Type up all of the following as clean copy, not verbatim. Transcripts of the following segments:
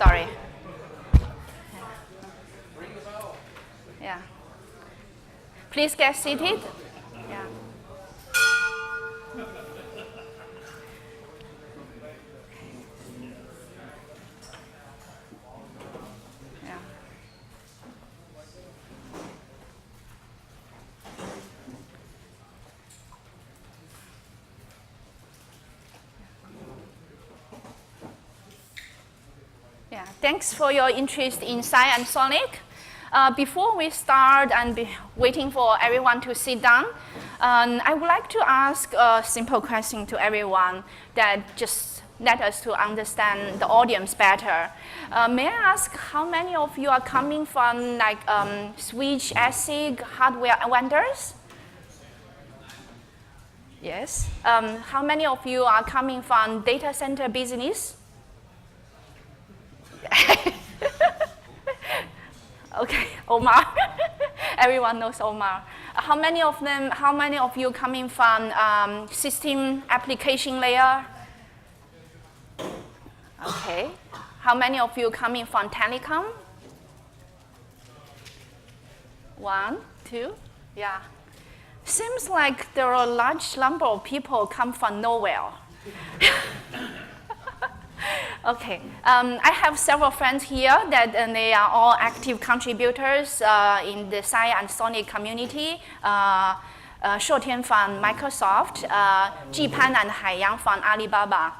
Sorry. Yeah. Please get seated. Yeah. Yeah. Yeah. Thanks for your interest in Psi and Sonic. Before we start and waiting for everyone to sit down, I would like to ask a simple question to everyone that just let us to understand the audience better. May I ask how many of you are coming from like switch ASIC hardware vendors? Yes. How many of you are coming from data center business? Okay, Omar. Everyone knows Omar. How many of you coming from system application layer? Okay. How many of you coming from telecom? 1, 2, yeah. Seems like there are a large number of people come from nowhere. Okay, I have several friends here that they are all active contributors in the Psi and Sonic community. Shortian from Microsoft, Jipan and Haiyang from Alibaba.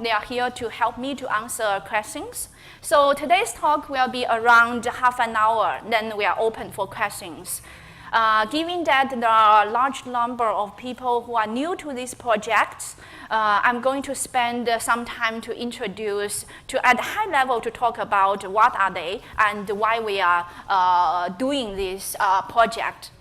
They are here to help me to answer questions. So today's talk will be around half an hour, then we are open for questions. Given that there are a large number of people who are new to this project, I'm going to spend some time to introduce, at a high level to talk about what are they and why we are doing this project.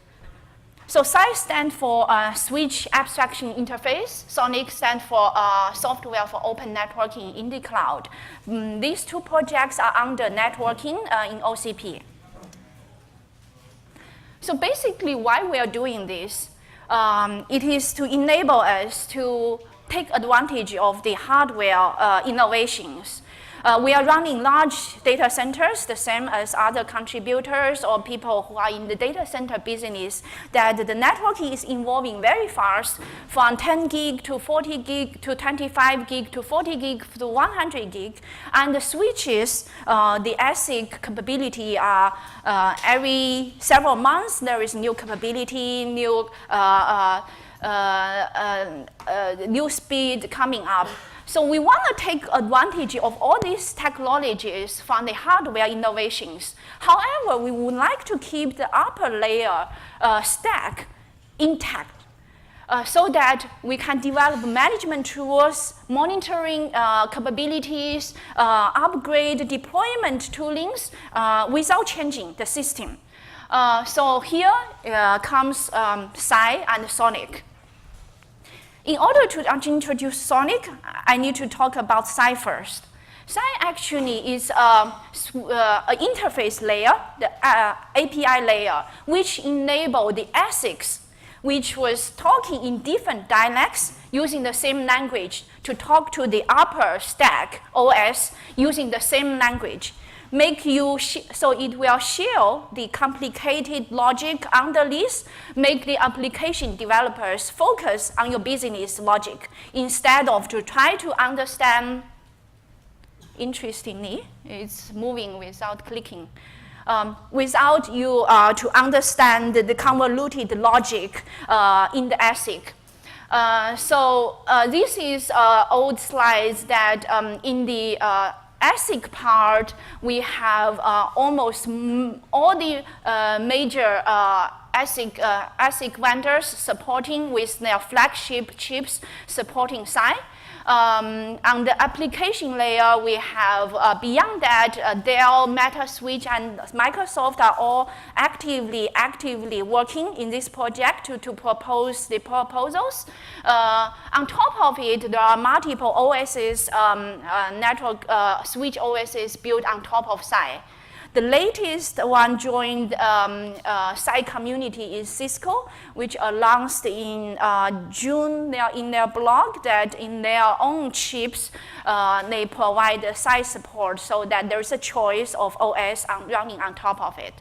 So Psi stands for Switch Abstraction Interface. Sonic stands for Software for Open Networking in the Cloud. These two projects are under networking in OCP. So basically why we are doing this, it is to enable us to take advantage of the hardware innovations. We are running large data centers, the same as other contributors or people who are in the data center business, that the networking is evolving very fast from 10 gig to 40 gig to 25 gig to 40 gig to 100 gig. And the switches, the ASIC capability are every several months there is new capability, new speed coming up. So we want to take advantage of all these technologies from the hardware innovations. However, we would like to keep the upper layer stack intact so that we can develop management tools, monitoring capabilities, upgrade deployment toolings without changing the system. So here comes Psi and Sonic. In order to introduce Sonic, I need to talk about Psi first. Psi actually is an interface layer, the API layer, which enable the ASICs, which was talking in different dialects using the same language to talk to the upper stack OS using the same language. So it will share the complicated logic underneath, make the application developers focus on your business logic instead of to try to understand. Interestingly, it's moving without clicking. Without you to understand the convoluted logic in the ASIC. This is old slides that in the ASIC part, we have almost all the major ASIC vendors supporting with their flagship chips supporting Psi. On the application layer, we have, beyond that, Dell, MetaSwitch, and Microsoft are all actively working in this project to propose the proposals. On top of it, there are multiple OSs, network switch OSs built on top of Psi. The latest one joined site community is Cisco, which announced in June in their blog that in their own chips, they provide site support so that there's a choice of OS running on top of it.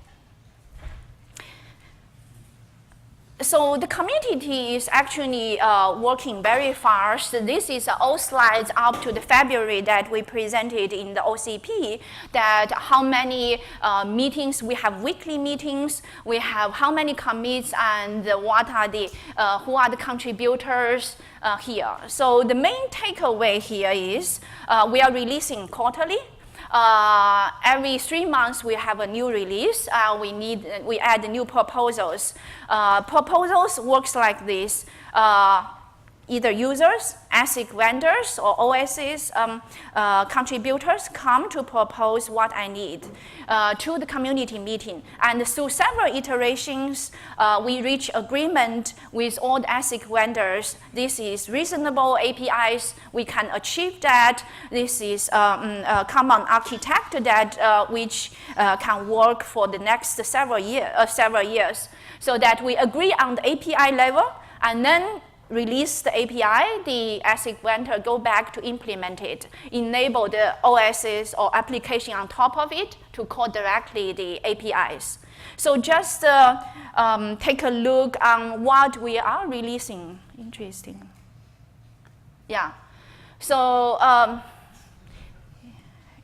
So the community is actually working very fast. This is all slides up to the February that we presented in the OCP, that how many meetings, we have weekly meetings, we have how many commits, and what are the, who are the contributors here. So the main takeaway here is we are releasing quarterly. Every 3 months we have a new release. We add new proposals. Proposals works like this. Either users, ASIC vendors, or OSs contributors come to propose what I need to the community meeting. And through several iterations, we reach agreement with all the ASIC vendors. This is reasonable APIs. We can achieve that. This is common architecture that which can work for the next several years, so that we agree on the API level, and then release the API, the ASIC vendor go back to implement it, enable the OSs or application on top of it to call directly the APIs. So just take a look on what we are releasing. Interesting. Yeah. So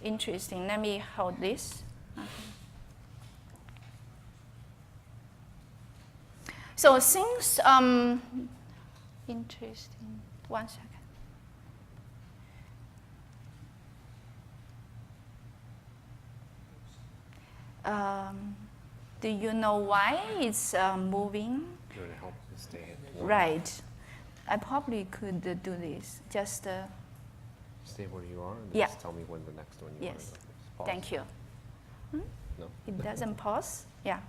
interesting. Let me hold this. So since interesting. 1 second. Do you know why it's moving? To help it stay. Right. I probably could do this. Just stay where you are and yeah. just tell me when the next one you yes. want. Thank you. No? It doesn't pause? Yeah.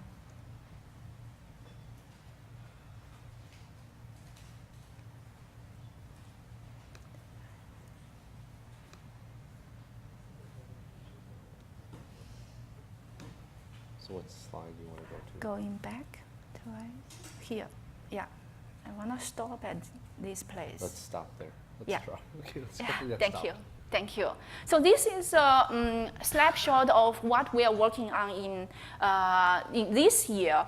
So what slide do you want to go to? Going back to here. Yeah. I want to stop at this place. Let's stop there. Let's yeah. try. Okay, let's yeah. Thank you. Thank you. So this is a snapshot of what we are working on in this year.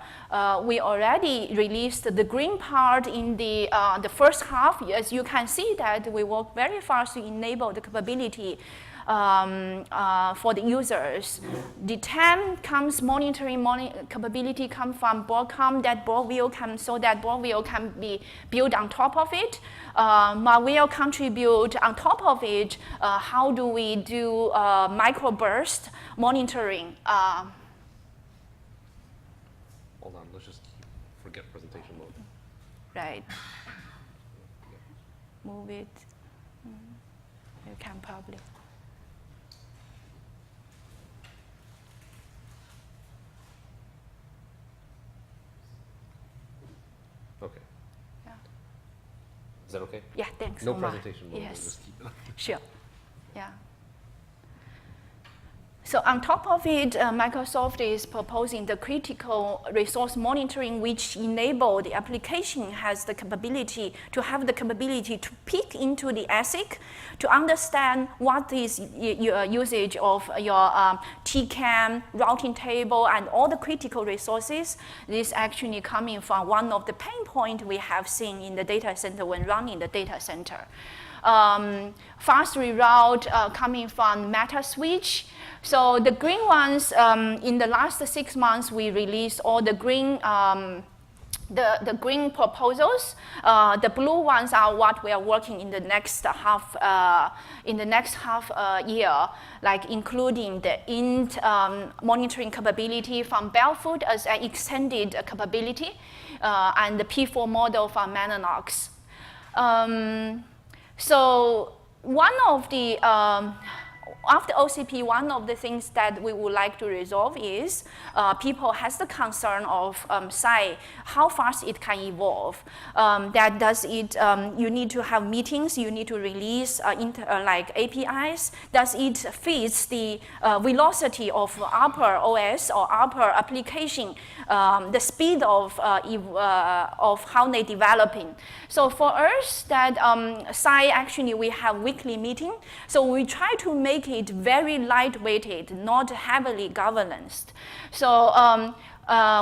We already released the green part in the first half. As you can see that we work very fast to enable the capability for the users. The TAM comes monitoring capability comes from Broadcom, that Broadview can, so that Broadview can be built on top of it. Marvell contribute on top of it. How do we do microburst monitoring? Hold on, let's just forget presentation mode. Right. Move it. You can probably. Okay. Yeah. Is that okay? Yeah, thanks no so much. presentation mode. Yes. Just keep it. Sure. Yeah. So on top of it, Microsoft is proposing the critical resource monitoring, which enable the application has the capability to have the capability to peek into the ASIC to understand what is your usage of your TCAM, routing table, and all the critical resources. This actually coming from one of the pain points we have seen in the data center when running the data center. Fast reroute coming from MetaSwitch. So the green ones, in the last 6 months, we released all the green, the green proposals. The blue ones are what we are working in the next half, year, like including the int monitoring capability from Barefoot as an extended capability, and the P4 model from Mellanox. So one of the after OCP, one of the things that we would like to resolve is people has the concern of Psi, how fast it can evolve. That does it, you need to have meetings, you need to release like APIs. Does it fit the velocity of upper OS or upper application, the speed of how they developing. So for us, that Psi actually we have weekly meeting. So we try to make it very lightweighted, not heavily governance. So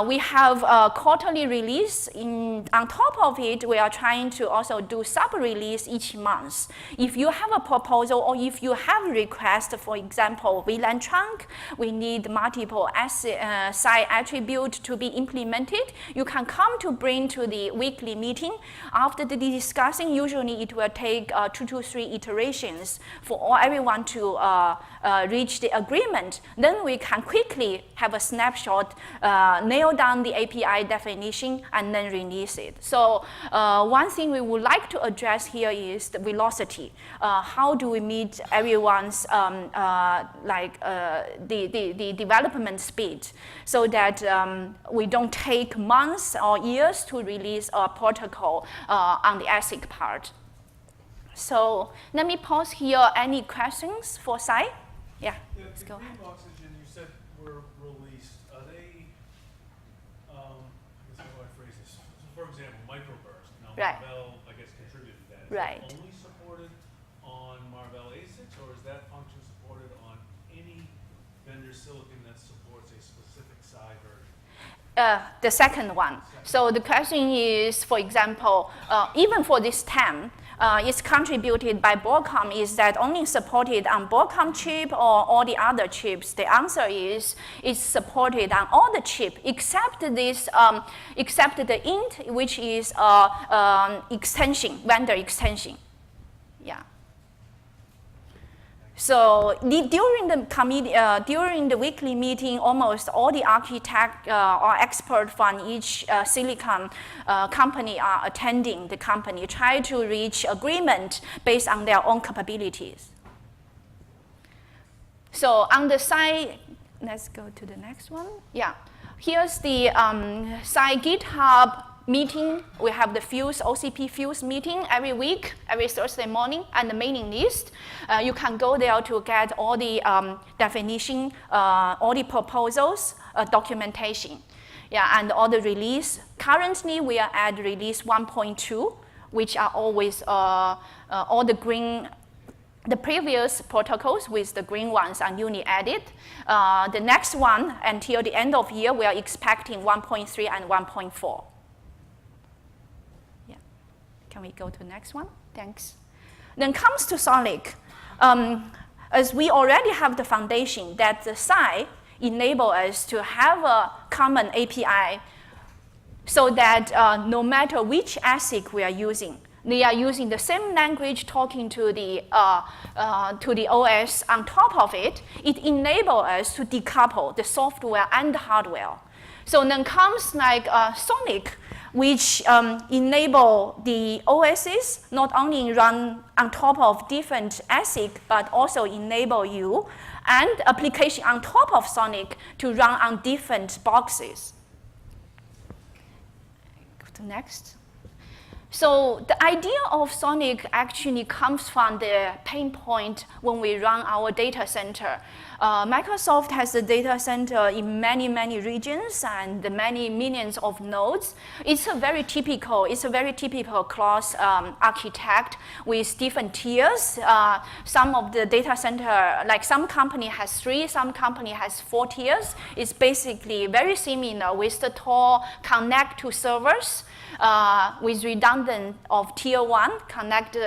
we have a quarterly release. On top of it, we are trying to also do sub-release each month. If you have a proposal or if you have a request, for example, VLAN trunk, we need multiple Psi attribute to be implemented, you can come to bring to the weekly meeting. After the discussing, usually it will take 2 to 3 iterations for everyone to reach the agreement. Then we can quickly have a snapshot, nail down the API definition, and then release it. So one thing we would like to address here is the velocity. How do we meet everyone's the development speed so that we don't take months or years to release a protocol on the ASIC part. So let me pause here. Any questions for Psi? Yeah, let's go ahead. Oxygen you said were released. Are they, I guess how do I phrase this? So for example, microburst. Now, Right. Marvell, I guess, contributed to that. Is Right. that only supported on Marvell ASICs, or is that function supported on any vendor silicon that supports a specific Psi version? The second one. So the question is, for example, even for this TAM, it's contributed by Broadcom. Is that only supported on Broadcom chip or all the other chips? The answer is it's supported on all the chip except this, except the INT, which is extension, vendor extension. Yeah. So during the weekly meeting, almost all the architect or expert from each silicon company are attending the company, try to reach agreement based on their own capabilities. So on the side, let's go to the next one. Yeah, here's the Psi GitHub meeting. We have the Fuse, OCP Fuse meeting every week, every Thursday morning, and the mailing list. You can go there to get all the definition, all the proposals, documentation, yeah, and all the release. Currently, we are at release 1.2, which are always all the green, the previous protocols with the green ones are newly added. The next one, until the end of year, we are expecting 1.3 and 1.4. Can we go to the next one? Thanks. Then comes to Sonic. As we already have the foundation that the Psi enable us to have a common API so that no matter which ASIC we are using, they are using the same language talking to the OS on top of it. It enables us to decouple the software and the hardware. So then comes like Sonic, which enable the OSs not only run on top of different ASIC, but also enable you and application on top of Sonic to run on different boxes. Go to next. So the idea of Sonic actually comes from the pain point when we run our data center. Microsoft has a data center in many, many regions and many millions of nodes. It's a very typical class architect with different tiers. Some of the data center, like some company has 3, some company has 4 tiers. It's basically very similar with the tall connect to servers. With redundant of tier 1, connect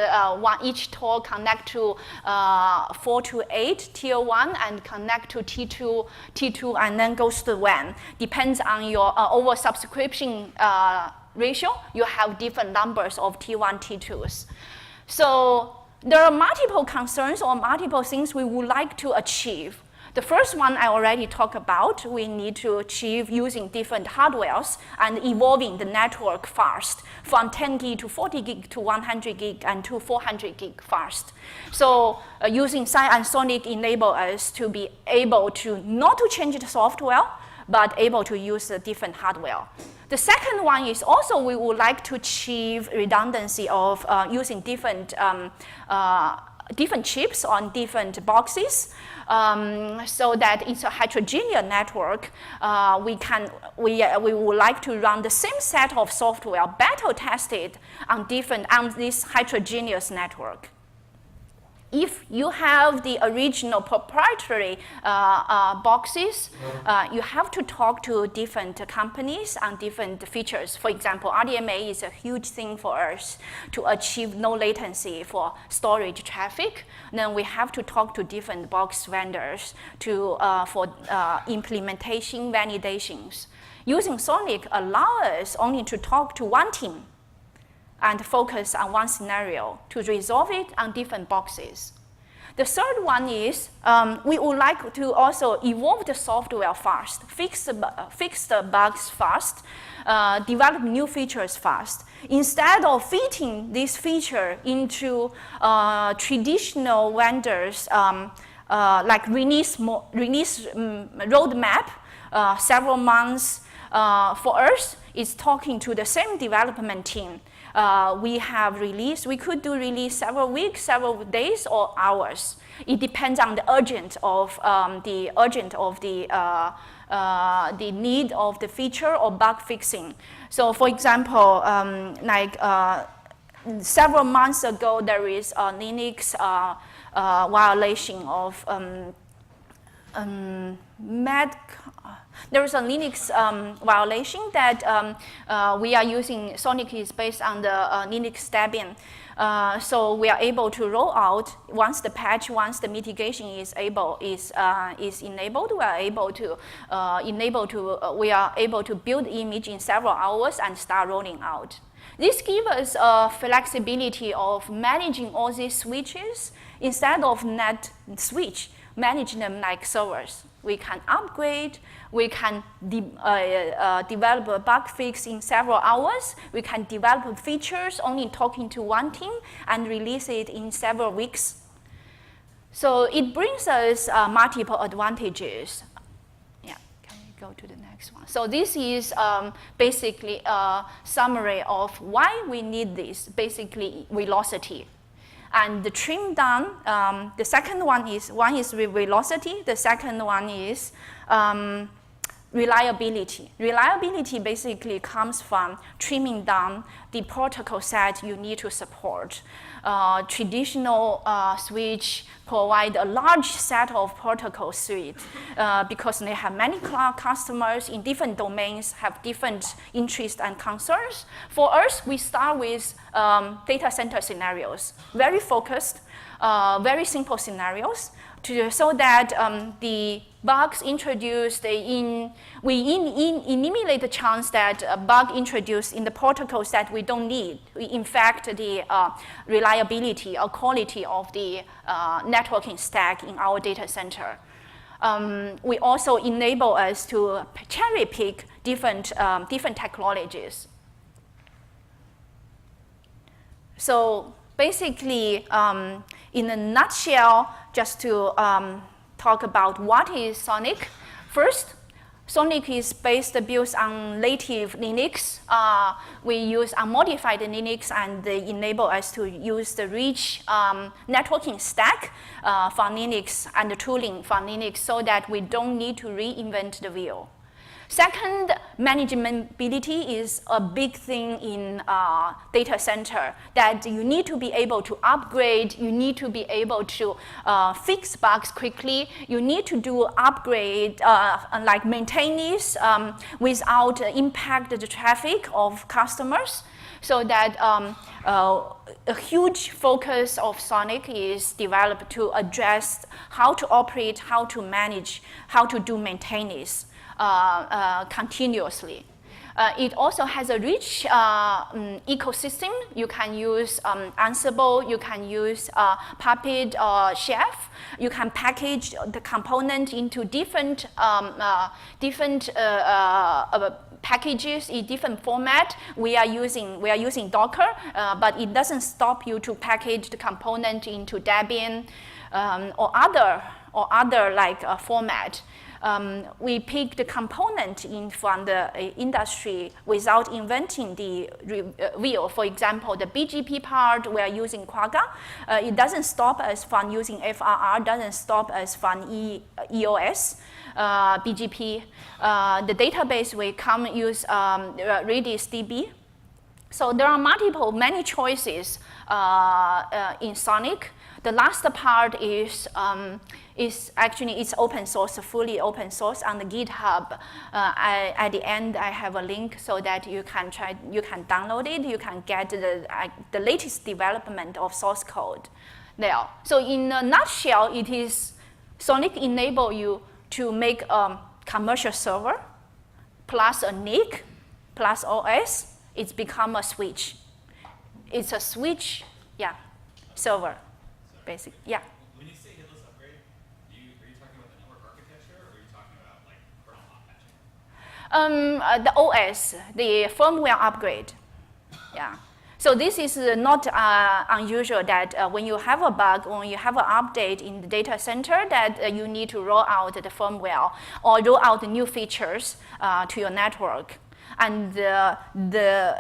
each tall connect to 4 to 8 tier 1 and connect to T2, and then goes to WAN. Depends on your oversubscription ratio. You have different numbers of T1, T2s. So there are multiple concerns or multiple things we would like to achieve. The first one I already talked about. We need to achieve using different hardwares and evolving the network fast from 10 gig to 40 gig to 100 gig and to 400 gig fast. So using Xin and Sonic enable us to be able to not to change the software, but able to use a different hardware. The second one is also we would like to achieve redundancy of using different chips on different boxes, so that it's a heterogeneous network. We would like to run the same set of software battle tested on this heterogeneous network. If you have the original proprietary boxes, you have to talk to different companies on different features. For example, RDMA is a huge thing for us to achieve no latency for storage traffic. Then we have to talk to different box vendors for implementation validations. Using Sonic allows us only to talk to one team and focus on one scenario to resolve it on different boxes. The third one is we would like to also evolve the software fast, fix the bugs fast, develop new features fast. Instead of fitting this feature into traditional vendors like release roadmap, several months, for us, it's talking to the same development team. We could do release several weeks, several days, or hours. It depends on the urgent of the need of the feature or bug fixing. So, for example, several months ago, there is a Linux violation of there is a Linux violation that we are using. Sonic is based on the Linux Debian. So we are able to roll out once the mitigation is enabled. We are able to build image in several hours and start rolling out. This gives us a flexibility of managing all these switches instead of net switch. Manage them like servers. We can upgrade, we can develop a bug fix in several hours, we can develop features only talking to one team and release it in several weeks. So it brings us multiple advantages. Yeah, can we go to the next one? So this is basically a summary of why we need this, basically velocity. And the trim down, the second one is velocity, the second one is reliability. Reliability basically comes from trimming down the protocol set you need to support. Traditional switch provide a large set of protocol suite because they have many customers in different domains, have different interests and concerns. For us, we start with Datacenter Scenarios, very focused, very simple scenarios, so that the bugs introduced we eliminate the chance that a bug introduced in the protocols that we don't need. In fact, the reliability or quality of the networking stack in our data center. We also enable us to cherry pick different technologies. So basically, in a nutshell, just to talk about what is Sonic. First, Sonic is built on native Linux. We use unmodified Linux, and they enable us to use the rich networking stack from Linux and the tooling from Linux so that we don't need to reinvent the wheel. Second, manageability is a big thing in data center, that you need to be able to upgrade, you need to be able to fix bugs quickly, you need to do upgrade, like maintenance without impact the traffic of customers. So that a huge focus of Sonic is developed to address how to operate, how to manage, how to do maintenance continuously. It also has a rich ecosystem. You can use Ansible, you can use Puppet or Chef. You can package the component into different packages in different format. We are using Docker, but it doesn't stop you to package the component into Debian or other like format. We pick the component from the industry without inventing the wheel. For example, the BGP part, we are using Quagga. It doesn't stop us from using FRR, doesn't stop us from EOS, BGP. The database we use Redis DB. So there are many choices in Sonic. The last part is actually it's open source, fully open source on the GitHub. At the end, I have a link so that you can download it. You can get the latest development of source code there. So in a nutshell, it is Sonic enable you to make a commercial server plus a NIC plus OS. It's become a switch. It's a switch, yeah, server. Basic, yeah. When you say hitless upgrade, are you talking about the network architecture, or are you talking about like kernel hot patching? The OS, the firmware upgrade, yeah. So this is not unusual that when you have a bug, when you have an update in the data center, that you need to roll out the firmware or roll out the new features to your network. And the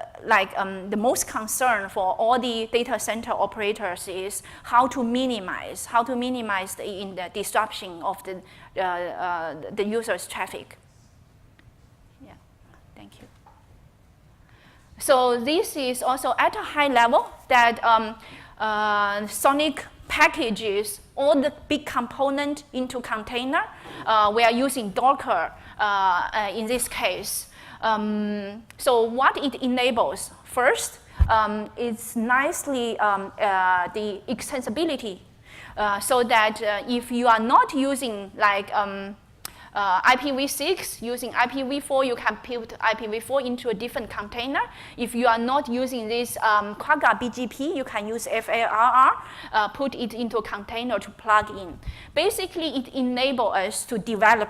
most concern for all the data center operators is how to minimize the disruption of the user's traffic. Yeah, thank you. So this is also at a high level that Sonic packages all the big component into container. We are using Docker in this case. So what it enables, first, it's nicely the extensibility, so that if you are not using like IPv6, using IPv4, you can put IPv4 into a different container. If you are not using this Quagga BGP, you can use FARR, put it into a container to plug in. Basically, it enables us to develop.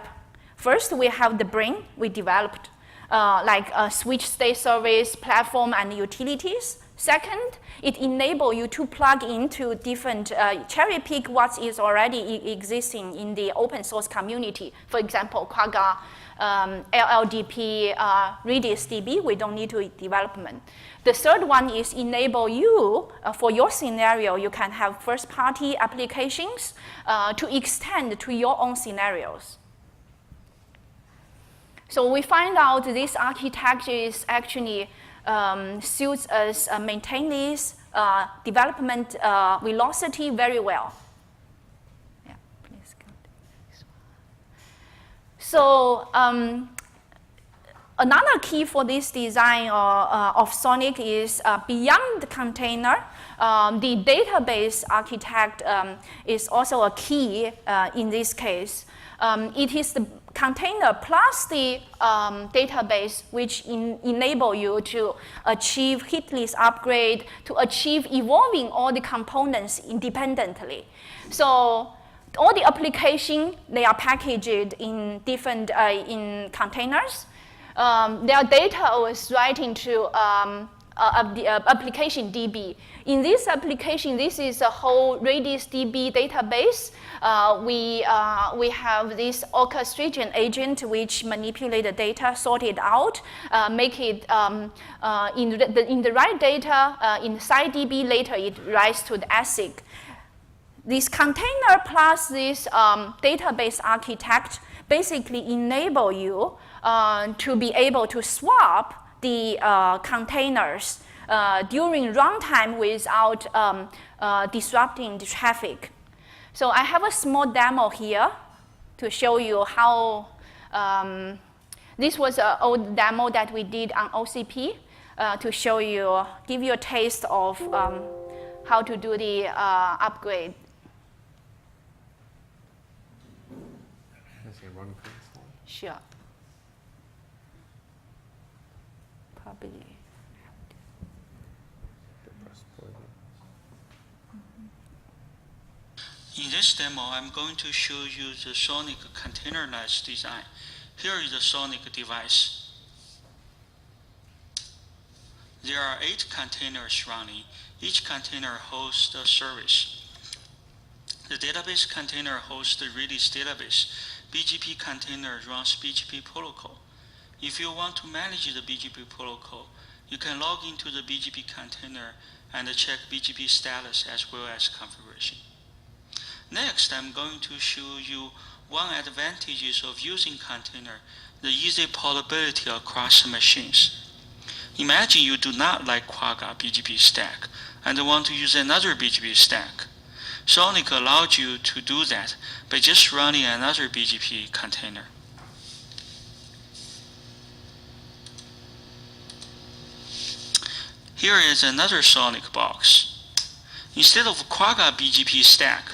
First, we have the brain we developed. Like a switch state service, platform, and utilities. Second, it enables you to plug into different, cherry pick what is already existing in the open source community. For example, Quagga, LLDP, Redis DB, we don't need to development. The third one is enable you, for your scenario, you can have first-party applications to extend to your own scenarios. So we find out this architecture is actually suits us maintain this development velocity very well. Yeah, please go to the next one. So another key for this design of Sonic is beyond the container, the database architect is also a key in this case. It is the container plus the database which enable you to achieve hitless upgrade, to achieve evolving all the components independently. So all the application, they are packaged in different in containers. Their data was writing to the application DB. In this application, this is a whole Redis DB database. We have this orchestration agent which manipulate the data, sort it out, make it in the right data inside DB. Later, it writes to the ASIC. This container plus this database architect basically enable you to be able to swap the containers during runtime without disrupting the traffic. So I have a small demo here to show you how this was an old demo that we did on OCP to show you, give you a taste of how to do the upgrade. Run Sure. believe. Press play. In this demo, I'm going to show you the Sonic containerized design. Here is the Sonic device. There are 8 containers running. Each container hosts a service. The database container hosts the Redis database. BGP container runs BGP protocol. If you want to manage the BGP protocol, you can log into the BGP container and check BGP status as well as configuration. Next, I'm going to show you one advantage of using container, the easy portability across machines. Imagine you do not like Quagga BGP stack and want to use another BGP stack. Sonic allows you to do that by just running another BGP container. Here is another Sonic box. Instead of Quagga BGP stack,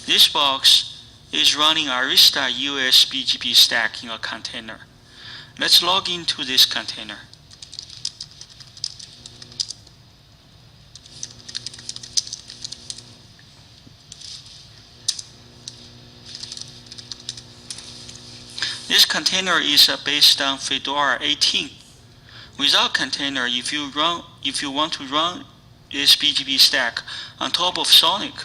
this box is running Arista US BGP stack in a container. Let's log into this container. This container is based on Fedora 18. Without container, if you want to run this BGP stack on top of Sonic,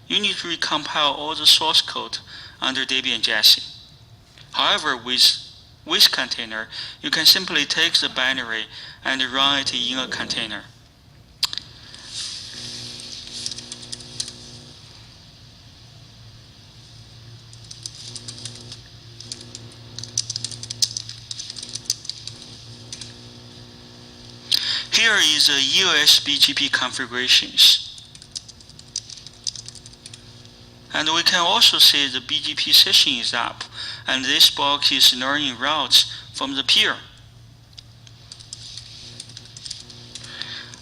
you need to recompile all the source code under Debian Jessie. However, with container, you can simply take the binary and run it in a container. Here is a US BGP configurations. And we can also see the BGP session is up, and this box is learning routes from the peer.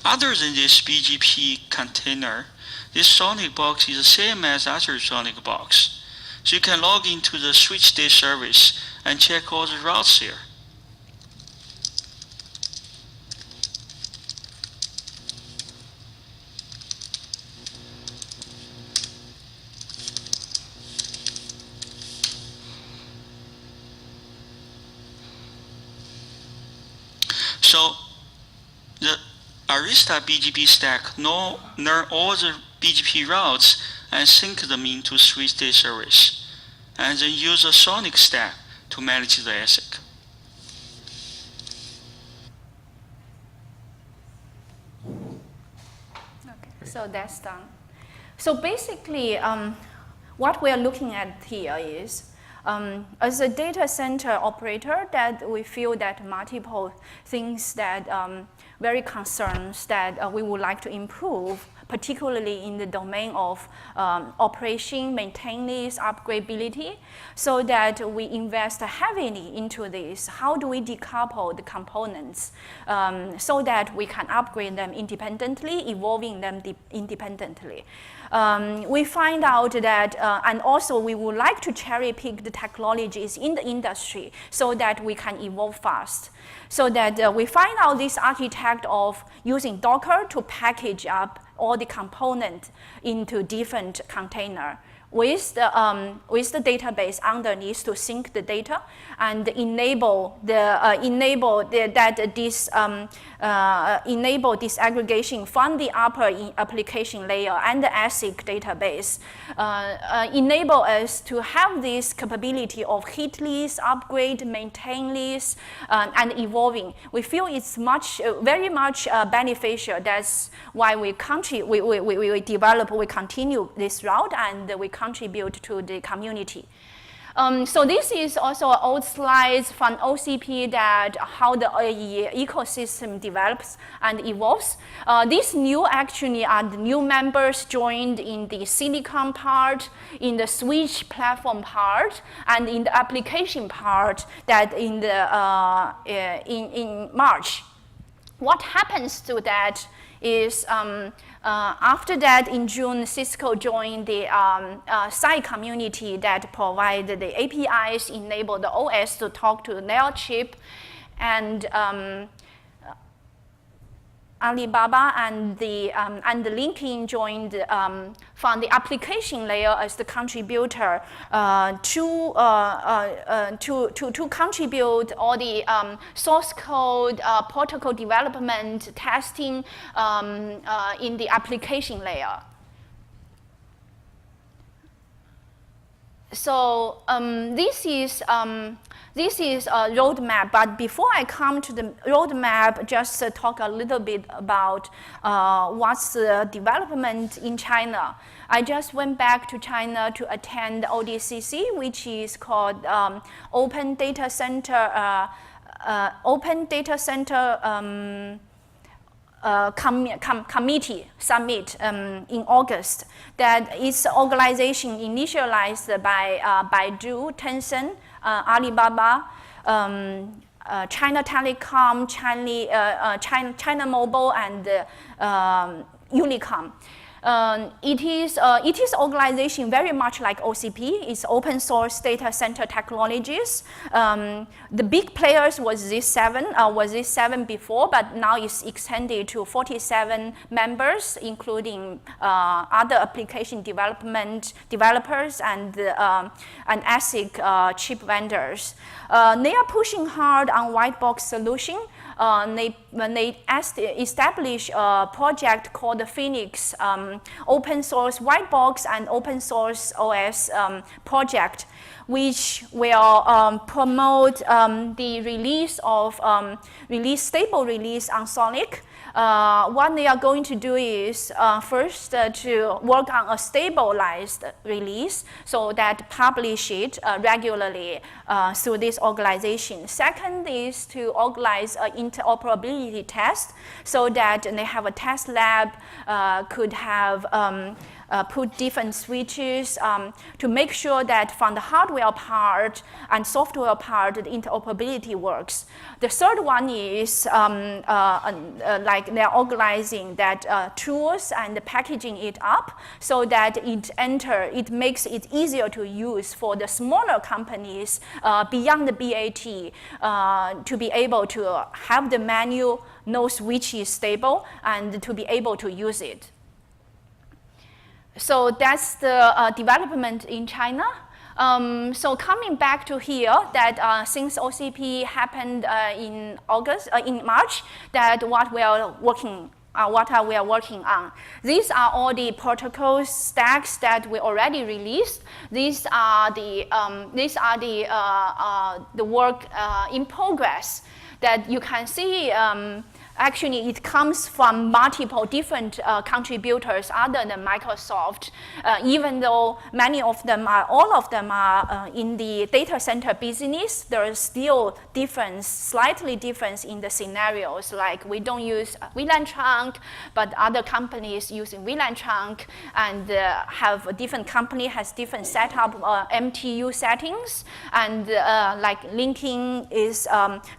Other than this BGP container, this Sonic box is the same as other Sonic box. So you can log into the switch day service and check all the routes here. So the Arista BGP stack learn all the BGP routes and sync them into switch-day service, and then use a Sonic stack to manage the ASIC. Okay, so that's done. So basically, what we are looking at here is, as a data center operator, that we feel that multiple things that very concerns that we would like to improve, particularly in the domain of operation, maintenance, upgradability, so that we invest heavily into this. How do we decouple the components so that we can upgrade them independently, evolving them independently? We find out that, and also we would like to cherry pick the technologies in the industry so that we can evolve fast. So that we find out this architect of using Docker to package up all the components into different container with the database underneath to sync the data and enable disaggregation from the upper application layer and the ASIC database. Enable us to have this capability of hit list, upgrade, maintain list, and evolving. We feel it's very much beneficial. That's why we develop, we continue this route, and we contribute to the community. So this is also old slides from OCP that how the ecosystem develops and evolves. These new actually are the new members joined in the silicon part, in the switch platform part, and in the application part that in March. What happens to that is after that, in June, Cisco joined the site community that provide the APIs, enable the OS to talk to their chip, and Alibaba and the LinkedIn joined from the application layer as the contributor to contribute all the source code, protocol development, testing in the application layer. So this is a roadmap, but before I come to the roadmap, just talk a little bit about what's the development in China. I just went back to China to attend ODCC, which is called Open Data Center Committee Summit in August. That is organization initialized by Baidu, Tencent, Alibaba, China Telecom, China Mobile, and Unicom. It is organization very much like OCP. It's open source data center technologies. The big players was this seven before, but now it's extended to 47 members, including other application developers and ASIC chip vendors. They are pushing hard on white box solution. When they establish a project called the Phoenix open source white box and open source OS project, which will promote the release of stable release on Sonic. What they are going to do is first to work on a stabilized release so that publish it regularly through this organization. Second is to organize an interoperability test so that they have a test lab, could have put different switches to make sure that from the hardware part and software part, the interoperability works. The third one is like they're organizing that tools and packaging it up so that it makes it easier to use for the smaller companies beyond the BAT to be able to have the menu, know which is stable, and to be able to use it. So that's the development in China. So coming back to here, that since OCP happened in March, that what we are working on. These are all the protocol stacks that we already released. These are the work in progress that you can see. Actually, it comes from multiple different contributors other than Microsoft, even though all of them are in the data center business. There is still slightly difference in the scenarios. Like we don't use VLAN trunk, but other companies using VLAN trunk, and have a different company has different setup MTU settings, and like linking is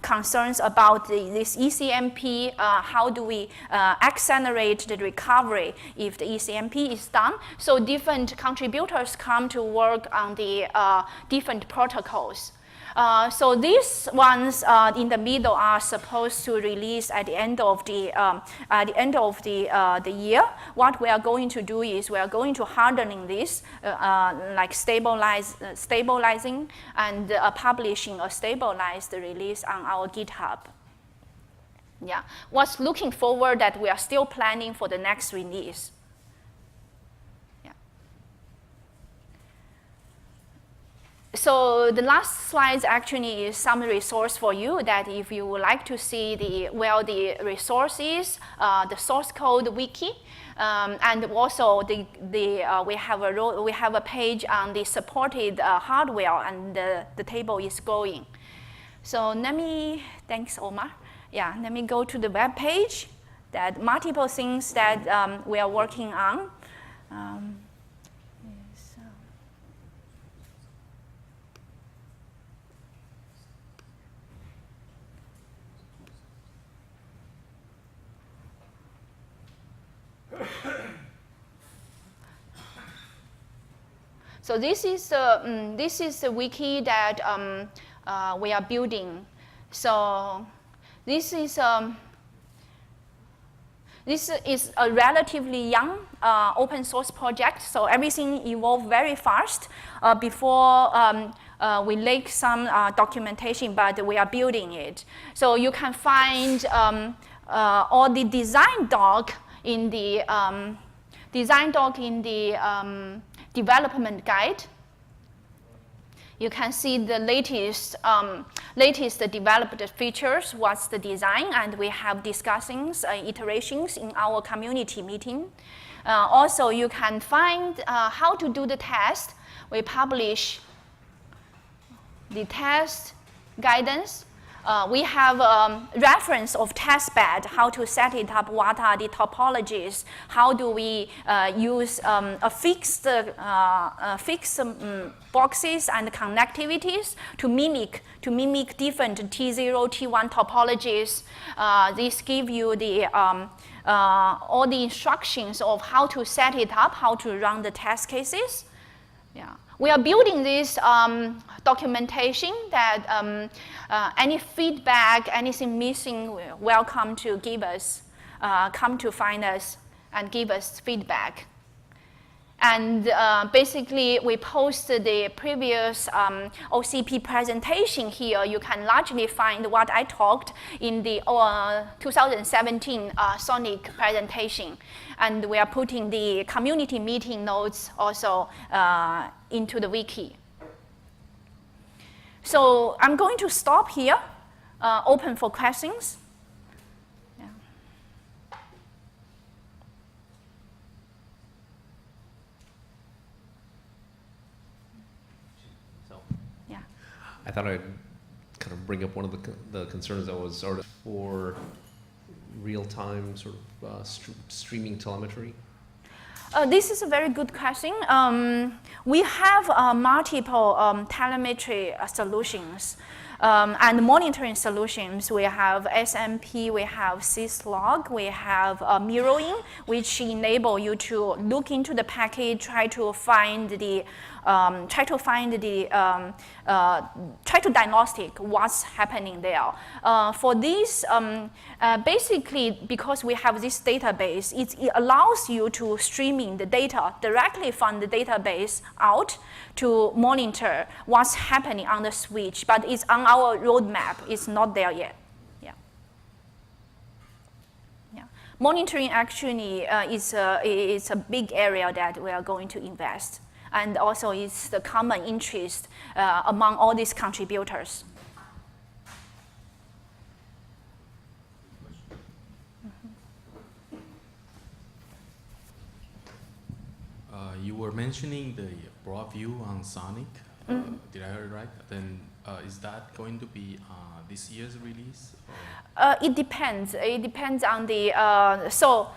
concerns about this ECMP. How do we accelerate the recovery if the ECMP is done? So different contributors come to work on the different protocols. So these ones in the middle are supposed to release at the end of the year. What we are going to do is we are going to hardening this, like stabilizing and publishing a stabilized release on our GitHub. Yeah, what's looking forward that we are still planning for the next release. Yeah. So the last slide actually is some resource for you that if you would like to see the resources, the source code wiki, and also we have a page on the supported hardware, and the table is going. So thanks Omar. Yeah, let me go to the web page. That multiple things that we are working on. So this is the wiki that we are building. So this is a relatively young open source project, so everything evolved very fast before we lack some documentation, but we are building it. So you can find all the design doc in the development guide. You can see the latest developed features, what's the design, and we have discussings, iterations in our community meeting. Also, you can find how to do the test. We publish the test guidance. We have reference of testbed, how to set it up, what are the topologies, how do we use fixed boxes and connectivities to mimic different T0, T1 topologies. This give you the all the instructions of how to set it up, how to run the test cases. Yeah. We are building this documentation that any feedback, anything missing, welcome to give us, come to find us and give us feedback. And basically, we posted the previous OCP presentation here. You can largely find what I talked in the 2017 Sonic presentation. And we are putting the community meeting notes also into the wiki. So I'm going to stop here, open for questions. Yeah. So, Yeah. I thought I'd kind of bring up one of the concerns that was sort of for real-time sort of streaming telemetry. This is a very good question. We have multiple telemetry solutions and monitoring solutions. We have SMP, we have syslog, we have mirroring, which enable you to look into the packet, try to diagnostic what's happening there. For this, basically, because we have this database, it allows you to streaming the data directly from the database out to monitor what's happening on the switch, but it's on our roadmap. It's not there yet. Yeah. Yeah. Monitoring actually is a big area that we are going to invest. And also it's the common interest among all these contributors. You were mentioning the broad view on Sonic. Did I hear it right? Then is that going to be this year's release? It depends. It depends on the so.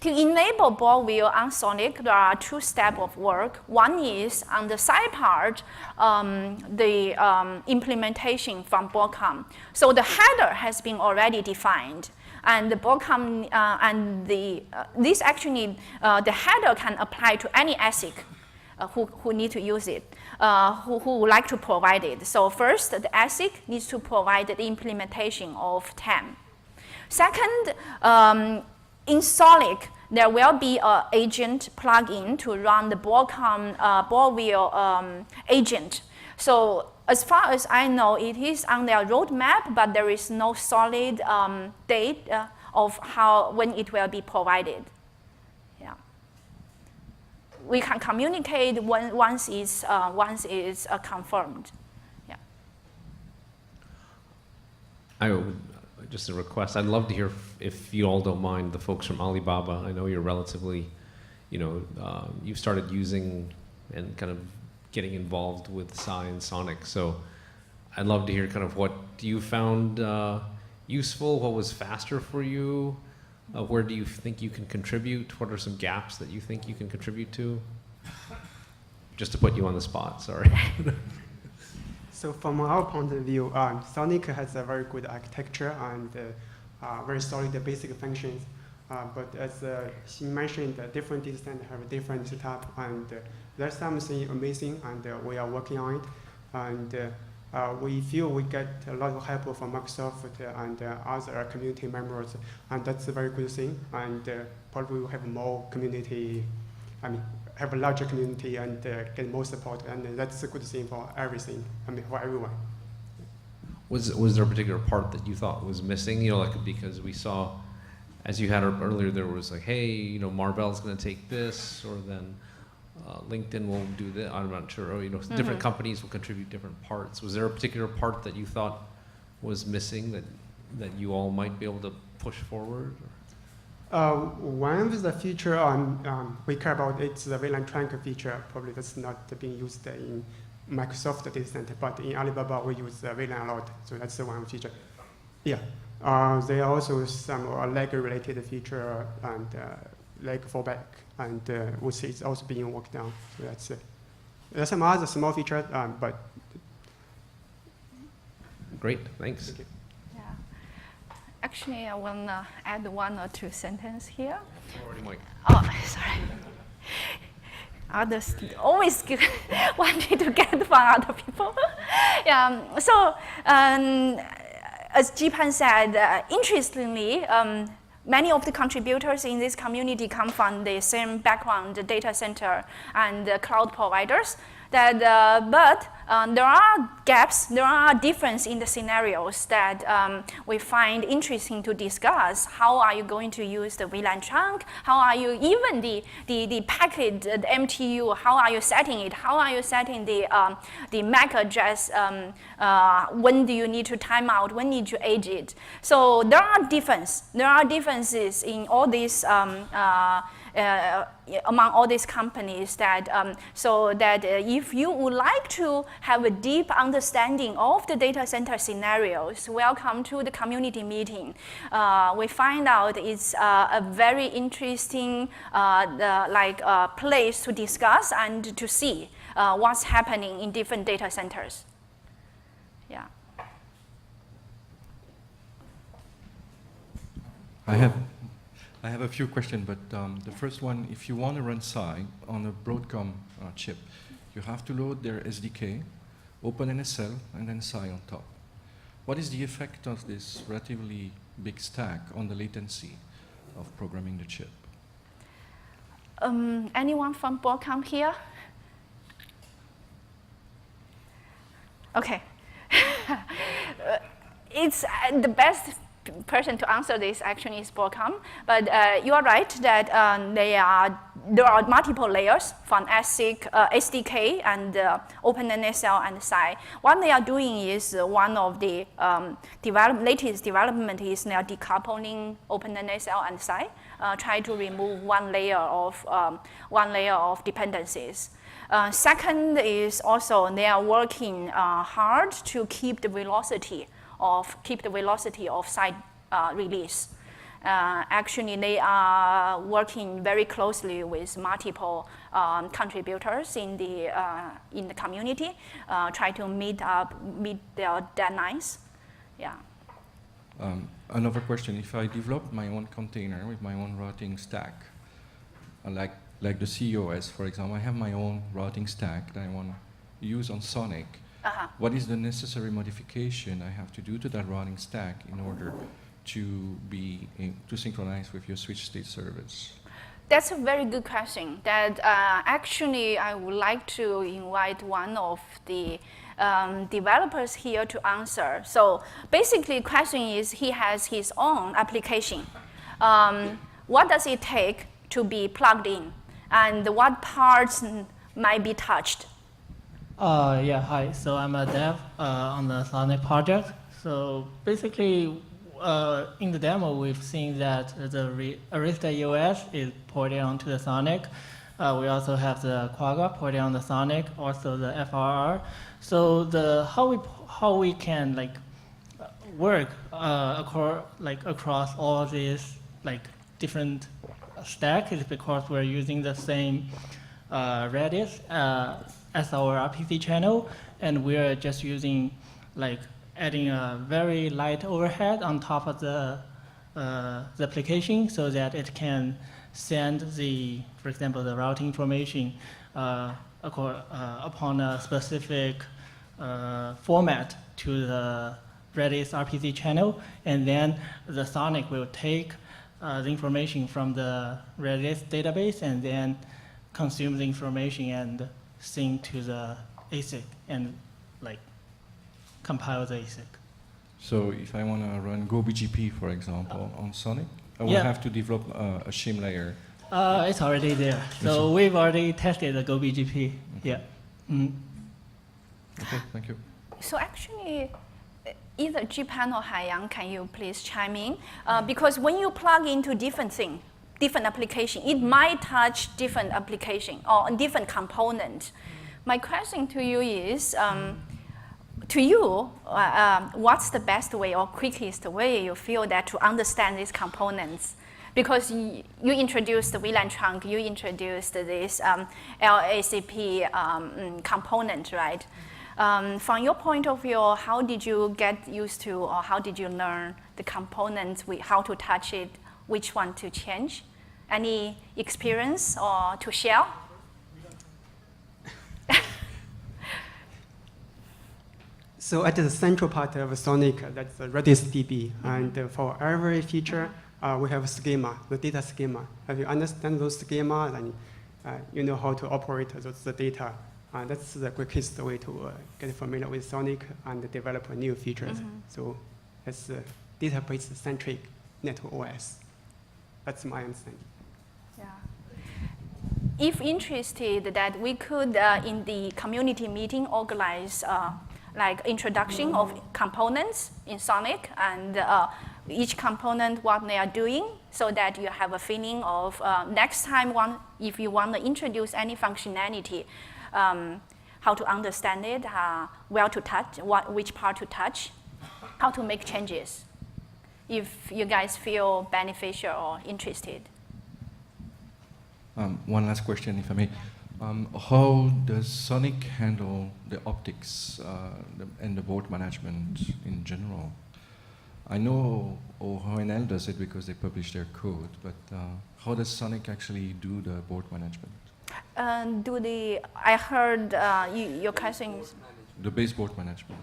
To enable ball wheel on Sonic, there are two steps of work. One is on the side part, the implementation from Broadcom. So the header has been already defined, and the Broadcom this actually the header can apply to any ASIC who need to use it, who would like to provide it. So first, the ASIC needs to provide the implementation of TAM. Second. In Sonic, there will be an agent plugin to run the Broadcom ball wheel agent. So as far as I know, it is on their roadmap, but there is no solid date of when it will be provided. Yeah. We can communicate once it's confirmed. Yeah. I would. Just a request. I'd love to hear if you all don't mind, the folks from Alibaba. I know you're relatively, you've started using and kind of getting involved with Psi and Sonic. So I'd love to hear kind of what you found useful, what was faster for you, where do you think you can contribute, what are some gaps that you think you can contribute to? Just to put you on the spot, sorry. So from our point of view, Sonic has a very good architecture and very solid basic functions. But as she mentioned, different data centers have a different setup, and there's something amazing, and we are working on it. And we feel we get a lot of help from Microsoft and other community members, and that's a very good thing. And probably we'll have more community, have a larger community and get more support, and that's a good thing for everything, for everyone. Was there a particular part that you thought was missing? You know, like because we saw, as you had earlier, there was like, hey, you know, Marvell's going to take this, or then LinkedIn will do this. I'm not sure. Or, you know, different companies will contribute different parts. Was there a particular part that you thought was missing that you all might be able to push forward? One of the feature we care about is the VLAN trunk feature. Probably that's not being used in Microsoft data center, but in Alibaba we use VLAN a lot, so that's the one feature. Yeah, there are also some lag-related feature and lag fallback, and which is also being worked on. So that's it. There's some other small features, but great, thanks. Thank you. Yeah. Actually, I want to add 1 or 2 sentences here. Oh, sorry. Others always wanted to get from other people. Yeah. So, as Jipan said, interestingly, many of the contributors in this community come from the same background, the data center and cloud providers. But there are gaps, there are differences in the scenarios that we find interesting to discuss. How are you going to use the VLAN trunk? How are you, even the packet, the MTU, how are you setting it? How are you setting the MAC address? When do you need to time out? When need you age it? So there are differences in all these among all these companies that so that if you would like to have a deep understanding of the data center scenarios, welcome to the community meeting. We find out it's a very interesting place to discuss and to see what's happening in different data centers. Yeah. I have a few questions, but the first one, if you want to run Psi on a Broadcom chip, you have to load their SDK, open NSL, and then Psi on top. What is the effect of this relatively big stack on the latency of programming the chip? Anyone from Broadcom here? Okay. It's the best person to answer this actually is Broadcom, but you are right that there are multiple layers from ASIC, SDK, and OpenNSL and Psi. What they are doing is one of the latest development is they are decoupling OpenNSL and Psi, try to remove one layer of dependencies. Second is also they are working hard to keep the velocity of site release. Actually, they are working very closely with multiple contributors in the community, try to meet their deadlines. Yeah. Another question: if I develop my own container with my own routing stack, like the COS, for example, I have my own routing stack that I want to use on Sonic. What is the necessary modification I have to do to that routing stack in order to synchronize with your switch state service? That's a very good question. That actually I would like to invite one of the developers here to answer. So basically, the question is he has his own application. What does it take to be plugged in, and what parts might be touched? Yeah, hi. So I'm a dev on the Sonic project. So basically, in the demo, we've seen that the Arista EOS is ported onto the Sonic. We also have the Quagga ported on the Sonic, also the FRR. So how we can work across all these different stacks is because we're using the same Redis as our RPC channel, and we're just using adding a very light overhead on top of the application so that it can send for example, the routing information upon a specific format to the Redis RPC channel, and then the Sonic will take the information from the Redis database and then consume the information and sync to the ASIC and like compile the ASIC. So if I want to run GoBGP, for example, on Sonic, I will have to develop a shim layer. It's already there. So we've already tested the GoBGP. Okay. Yeah. Mm. Okay, thank you. So actually, either Jipan or Haiyang, can you please chime in? Because when you plug into different thing, different application, it might touch different application or different component. My question to you is, to you, what's the best way or quickest way you feel that to understand these components? Because you introduced the VLAN trunk, you introduced this LACP component, right? From your point of view, how did you get used to, or how did you learn the components, how to touch it, which one to change? Any experience or to share? So at the central part of Sonic, that's the Redis DB. And for every feature, we have a schema, the data schema. If you understand those schema, then you know how to operate the data. That's the quickest way to get familiar with Sonic and develop new features. So it's a database-centric network OS. That's my understanding. Yeah. If interested, that we could, in the community meeting, organize like introduction of components in Sonic and each component what they are doing, so that you have a feeling of next time if you want to introduce any functionality, how to understand it, where to touch, which part to touch, how to make changes, if you guys feel beneficial or interested. One last question, if I may. How does Sonic handle the optics and the board management in general? I know ONL does it because they publish their code, but how does Sonic actually do the board management? I heard your question is? The baseboard management.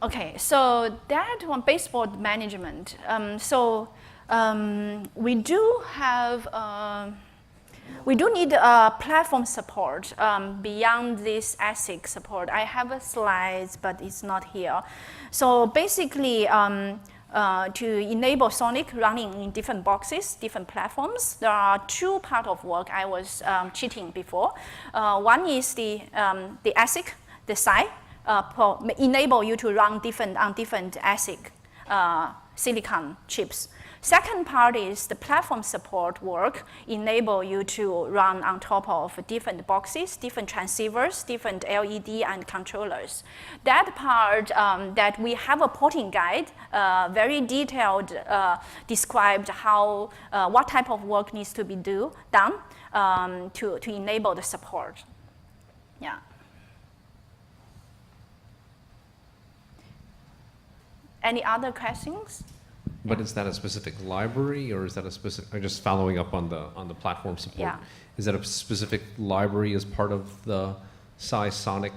Okay, so that one, baseboard management. We do have, we do need platform support beyond this ASIC support. I have a slides, but it's not here. So basically, to enable Sonic running in different boxes, different platforms, there are two parts of work I was cheating before. One is the ASIC, the side, enable you to run on different ASIC silicon chips. Second part is the platform support work, enable you to run on top of different boxes, different transceivers, different LED and controllers. That part that we have a porting guide, very detailed, described how, what type of work needs to be done to enable the support. Yeah. Any other questions? But is that a specific library, or is that a specific? Or just following up on the platform support. Yeah. Is that a specific library as part of the Sonic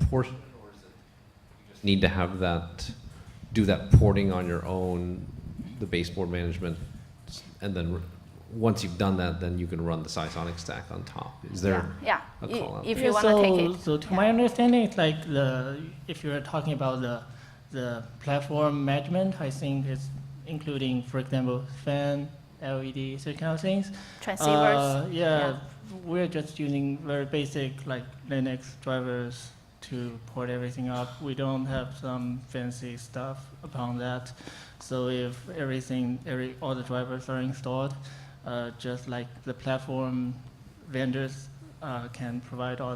portion, or is it you just need to have that, do that porting on your own, the baseboard management, and then once you've done that, then you can run the Sonic stack on top. Is there a call out? If you want to take it. So to my understanding, it's like if you're talking about the platform management, I think it's including, for example, fan, LED, such kind of things. Transceivers. Yeah, we're just using very basic like Linux drivers to port everything up. We don't have some fancy stuff upon that. So if all the drivers are installed, just like the platform vendors can provide all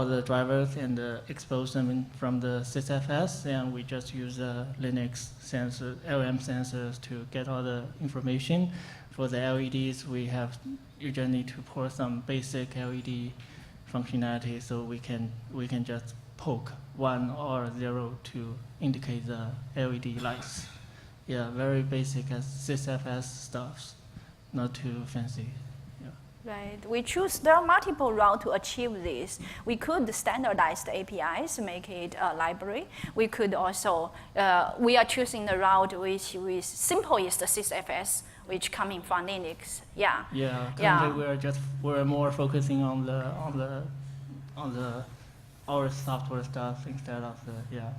the drivers and expose them from the sysfs, and we just use Linux sensor, LM sensors to get all the information. For the LEDs, we just need to pour some basic LED functionality, so we can just poke 1 or 0 to indicate the LED lights. Yeah, very basic as sysfs stuff, not too fancy. Yeah. Right. There are multiple routes to achieve this. We could standardize the APIs, make it a library. We could also, we are choosing the route which is simplest SysFS, which coming from Linux. Yeah. Yeah. Yeah. We're more focusing on our software stuff instead of the yeah.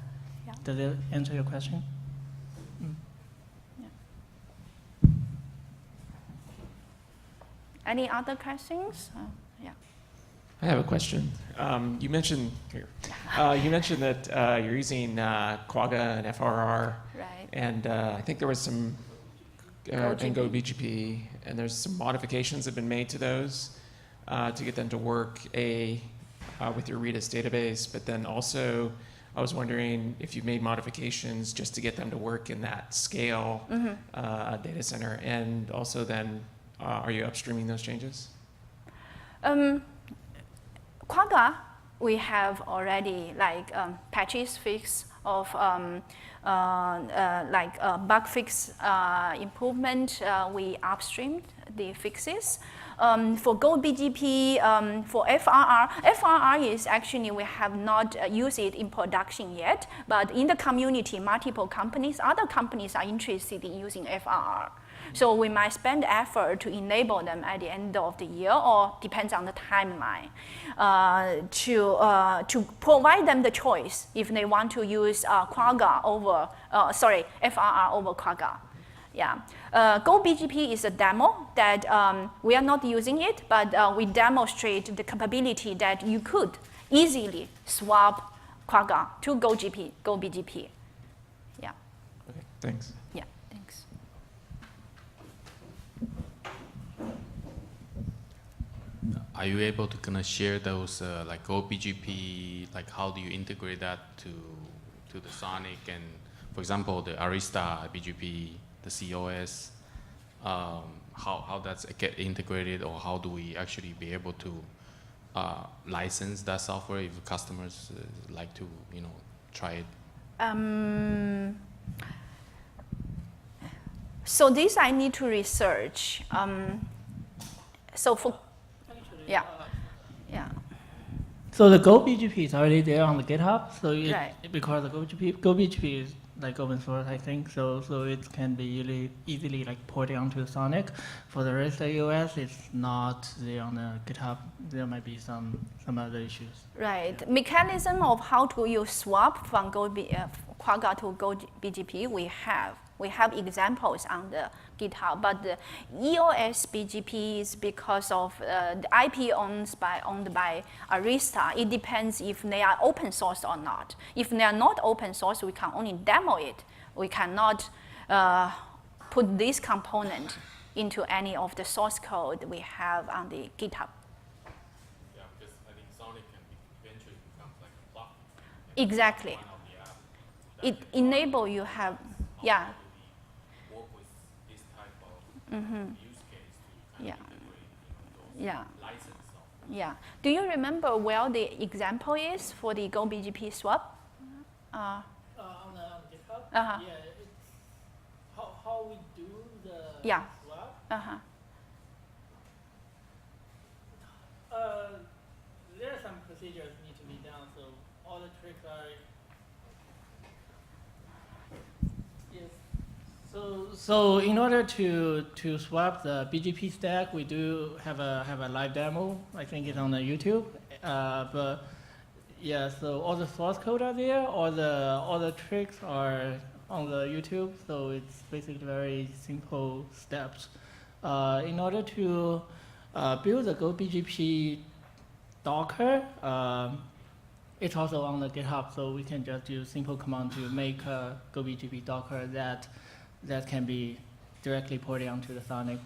Yeah. Does it answer your question? Any other questions? Yeah. I have a question. You mentioned that you're using Quagga and FRR, Right. and I think there was some and Go BGP, and there's some modifications that have been made to those to get them to work with your Redis database. But then also, I was wondering if you've made modifications just to get them to work in that scale data center, and also then. Are you upstreaming those changes? Quagga, we have already like patches fix of bug fix improvement. We upstreamed the fixes. For Go BGP, for FRR is actually we have not used it in production yet, but in the community, multiple companies, other companies are interested in using FRR. So we might spend effort to enable them at the end of the year, or depends on the timeline, to provide them the choice if they want to use FRR over Quagga. Yeah. Go BGP is a demo that we are not using it, but we demonstrate the capability that you could easily swap Quagga to Go BGP. Yeah. Okay, thanks. Yeah, thanks. Are you able to kind of share those like Go BGP, like how do you integrate that to the Sonic and, for example, the Arista BGP, the COS, how that's get integrated, or how do we actually be able to license that software if customers like to, try it? So this I need to research. Yeah. Yeah. So the Go BGP is already there on the GitHub. So Right. because the Go BGP is like open source, I think. So it can be easily like ported onto Sonic. For the rest of the OS, it's not there on the GitHub. There might be some other issues. Right. Mechanism of how to use swap from Quagga to Go BGP, we have. We have examples on the GitHub, but the EOS BGP is because of the IP owned by Arista. It depends if they are open source or not. If they are not open source, we can only demo it. We cannot put this component into any of the source code we have on the GitHub. Yeah, because I think Sonic can eventually become like a platform. Exactly. It enable you have, yeah. Work with this type of use case to kind of integrate those license software. Yeah. Do you remember where the example is for the Go BGP swap? On the GitHub? Uh-huh. Yeah, it's how we do the Yeah. swap. Uh-huh. There are some procedures need to be done, so all the tricks are. Yes. So in order to swap the BGP stack, we do have a live demo. I think it's on the YouTube. But yeah, so all the source code are there, all the tricks are on the YouTube. So it's basically very simple steps. In order to build the Go BGP Docker, it's also on the GitHub, so we can just use simple command to make a Go BGP Docker that can be directly ported onto the Sonic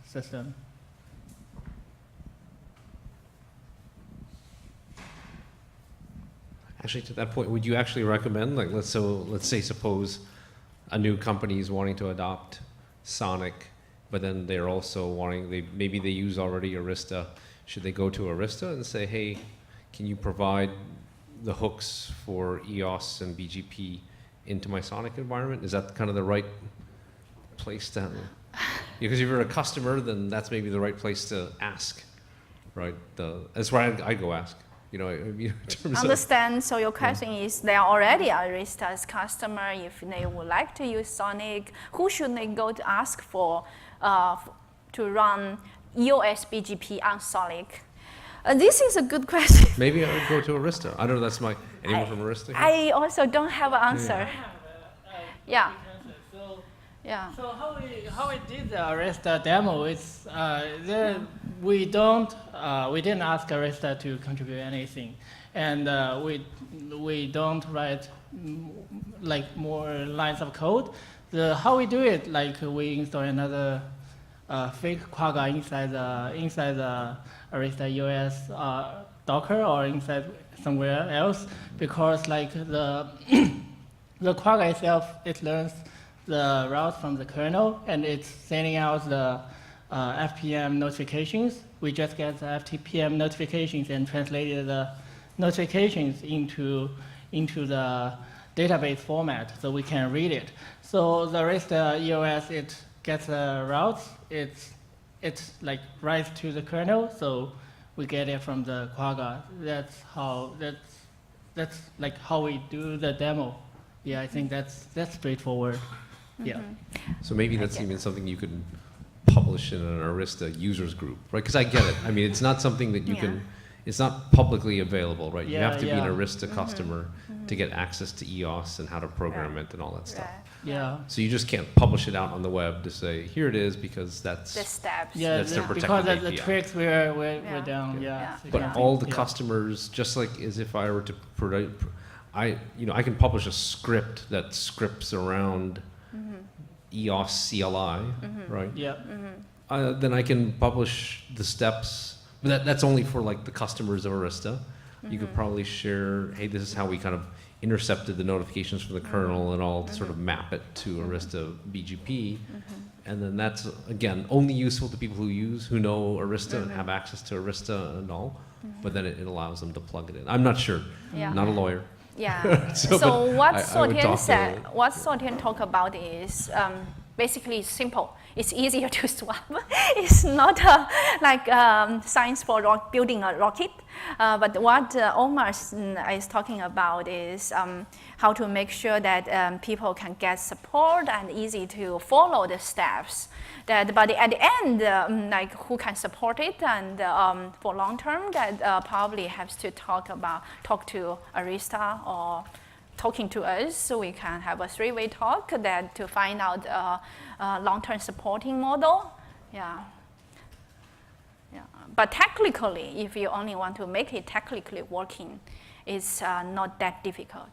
system. Actually, to that point, would you actually recommend, like, let's say suppose a new company is wanting to adopt Sonic, but then they're also maybe they use already Arista. Should they go to Arista and say, hey, can you provide the hooks for EOS and BGP into my Sonic environment? Is that kind of the right place to Because if you're a customer, then that's maybe the right place to ask, right? That's where I go ask. You know, in terms Understand. So your question is, they are already Arista's customer. If they would like to use Sonic, who should they go to ask for to run EOS BGP on Sonic? This is a good question. maybe I would go to Arista. I don't know. That's my anyone from Arista here? I also don't have an answer. Yeah. Yeah. So how we did the Arista demo is we didn't ask Arista to contribute anything, and we don't write like more lines of code. How we do it, like we install another fake Quagga inside the Arista EOS Docker or inside somewhere else, because like the Quagga itself, it learns the route from the kernel, and it's sending out the FPM notifications. We just get the FTPM notifications and translated the notifications into the database format so we can read it. So the Arista EOS, it gets the routes, it's like writes to the kernel, so we get it from the Quagga. That's like how we do the demo. Yeah, I think that's straightforward. Yeah. So maybe that's even something you could publish in an Arista users group, right? Because I get it. I mean, it's not something that you can, it's not publicly available, right? You have to be an Arista customer to get access to EOS and how to program it and all that stuff. Yeah. So you just can't publish it out on the web to say, here it is, because that's The steps. Yeah, that's their protected because API. the tricks we're down. Yeah. But all the customers, just like as if I were to I can publish a script that scripts around EOS CLI, right? Yeah. Then I can publish the steps. But that's only for like the customers of Arista. You could probably share, hey, this is how we kind of intercepted the notifications from the kernel and all to sort of map it to Arista BGP. And then that's, again, only useful to people who know Arista and have access to Arista and all. But then it allows them to plug it in. I'm not sure. Yeah. Not a lawyer. Yeah. So, So but what I would Sortian talk said, to- what Sortian talk about is basically it's simple. It's easier to swap. It's not like science for building a rocket. But what Omar is talking about is how to make sure that people can get support and easy to follow the steps. But at the end, like who can support it, and for long term, that probably has to talk to Arista or talking to us, so we can have a three-way talk that to find out long-term supporting model. Yeah. Yeah. But technically, if you only want to make it technically working, it's not that difficult.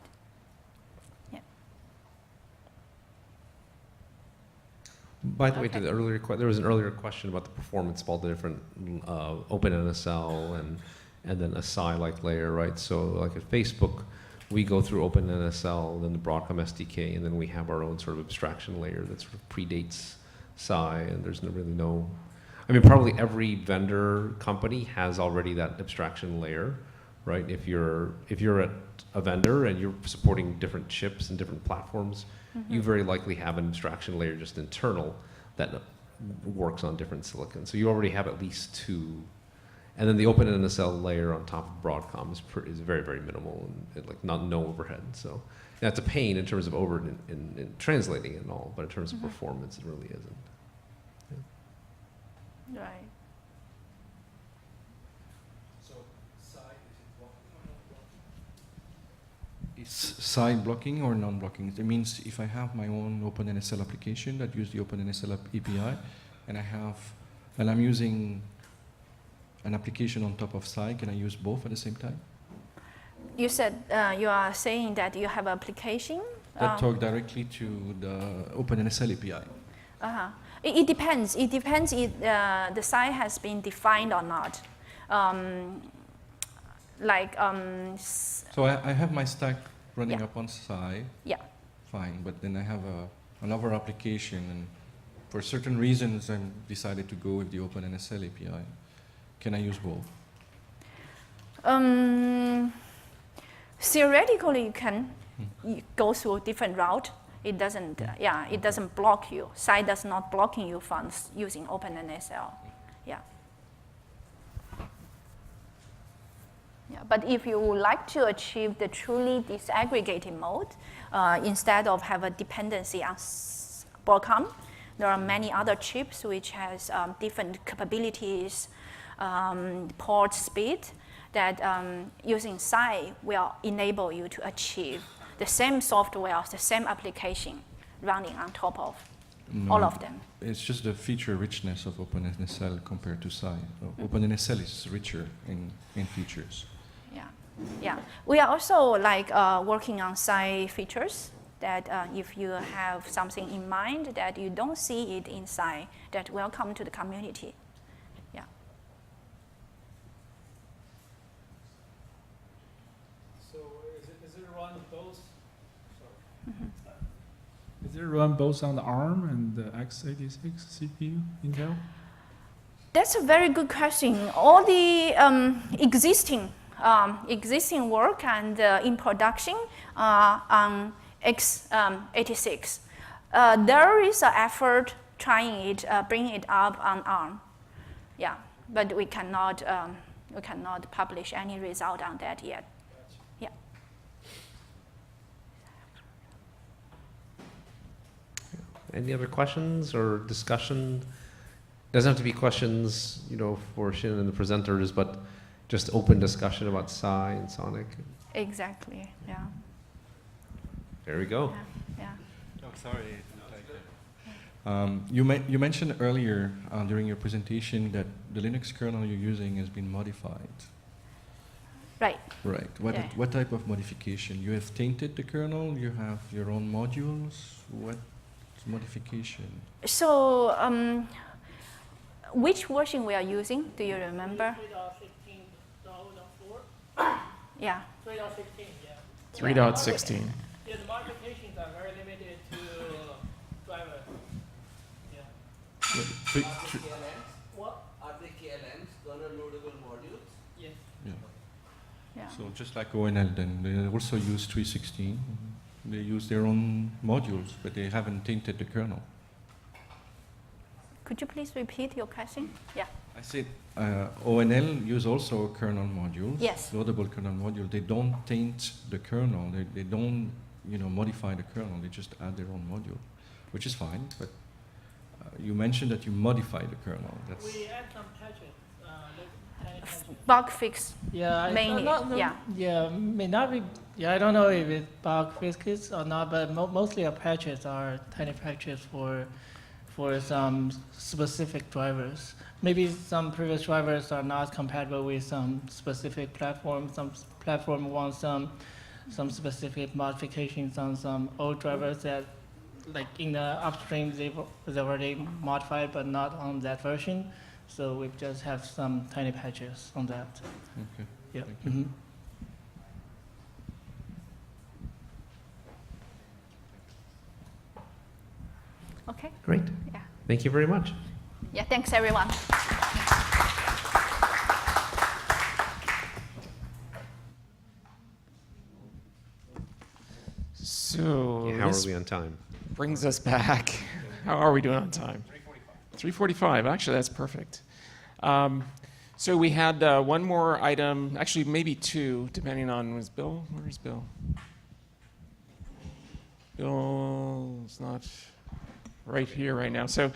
Yeah. By the way, to the earlier there was an earlier question about the performance of all the different OpenNSL and then a SI-like layer, right? So like at Facebook, we go through OpenNSL, then the Broadcom SDK, and then we have our own sort of abstraction layer that sort of predates SI, and there's I mean, probably every vendor company has already that abstraction layer, right? If you're at a vendor and you're supporting different chips and different platforms, you very likely have an abstraction layer just internal that works on different silicon. So you already have at least two. And then the OpenNSL layer on top of Broadcom is very, very minimal and like no overhead. So that's a pain in terms of in translating it and all, but in terms of performance, it really isn't. Yeah. Right. So SI, is SI blocking or non-blocking? It means if I have my own OpenNSL application that use the OpenNSL API, and I'm using an application on top of SI, can I use both at the same time? You said you are saying that you have application That talk directly to the OpenNSL API. It depends. It depends if the site has been defined or not. So I have my stack running Yeah. up on SI. Yeah. Fine, but then I have another application, and for certain reasons, I decided to go with the OpenNSL API. Can I use both? Theoretically, you can go through a different route. It doesn't, it doesn't block you. Psi does not blocking you from using OpenNSL. Yeah. Yeah, but if you would like to achieve the truly disaggregated mode, instead of have a dependency on Broadcom, there are many other chips which has different capabilities, port speed, that using Psi will enable you to achieve the same software, the same application running on top of all of them. It's just the feature richness of OpenNSL compared to Psi. OpenNSL is richer in features. Yeah. We are also like working on Psi features that if you have something in mind that you don't see it in Psi, that will come to the community. Yeah. So is it run both? Is it run both on the ARM and the x86 CPU Intel? That's a very good question. All the existing work and in production on x86. There is an effort trying it, bringing it up on ARM. Yeah, but we cannot publish any result on that yet. Yeah. Any other questions or discussion? Doesn't have to be questions, for Xin and the presenters, but just open discussion about Psi and Sonic. Exactly. Yeah. There we go. Yeah. Oh, sorry. You mentioned earlier during your presentation that the Linux kernel you're using has been modified. Right. Right. What type of modification? You have tainted the kernel? You have your own modules? What modification? So, which version we are using? Do you remember? 3.16.4. Yeah. 3.16, yeah. 3.16. Yeah, the modifications are very limited to driver. Yeah. What? Are they KLMs, kernel loadable modules? Yes. Yeah. So just like ONL, then they also use 3.16. They use their own modules, but they haven't tainted the kernel. Could you please repeat your question? Yeah. I said ONL use also kernel modules, yes. loadable kernel module. They don't taint the kernel. They don't, modify the kernel. They just add their own module, which is fine. But you mentioned that you modify the kernel. We add some patches. Bug fix. Yeah, mainly. Yeah, may not be. Yeah, I don't know if it's bug fixes or not, but mostly our patches are tiny patches for some specific drivers. Maybe some previous drivers are not compatible with some specific platform. Some platform wants some specific modifications on some old drivers that, like in the upstream, they've already modified, but not on that version. So we just have some tiny patches on that. Okay. Yeah. Thank you. Mm-hmm. Okay. Great. Yeah. Thank you very much. Yeah, thanks everyone. So How this are we on time? brings us back. How are we doing on time? 3:45. Actually, that's perfect. So we had one more item, actually maybe two, depending on, where's Bill? Bill's not right here right now. So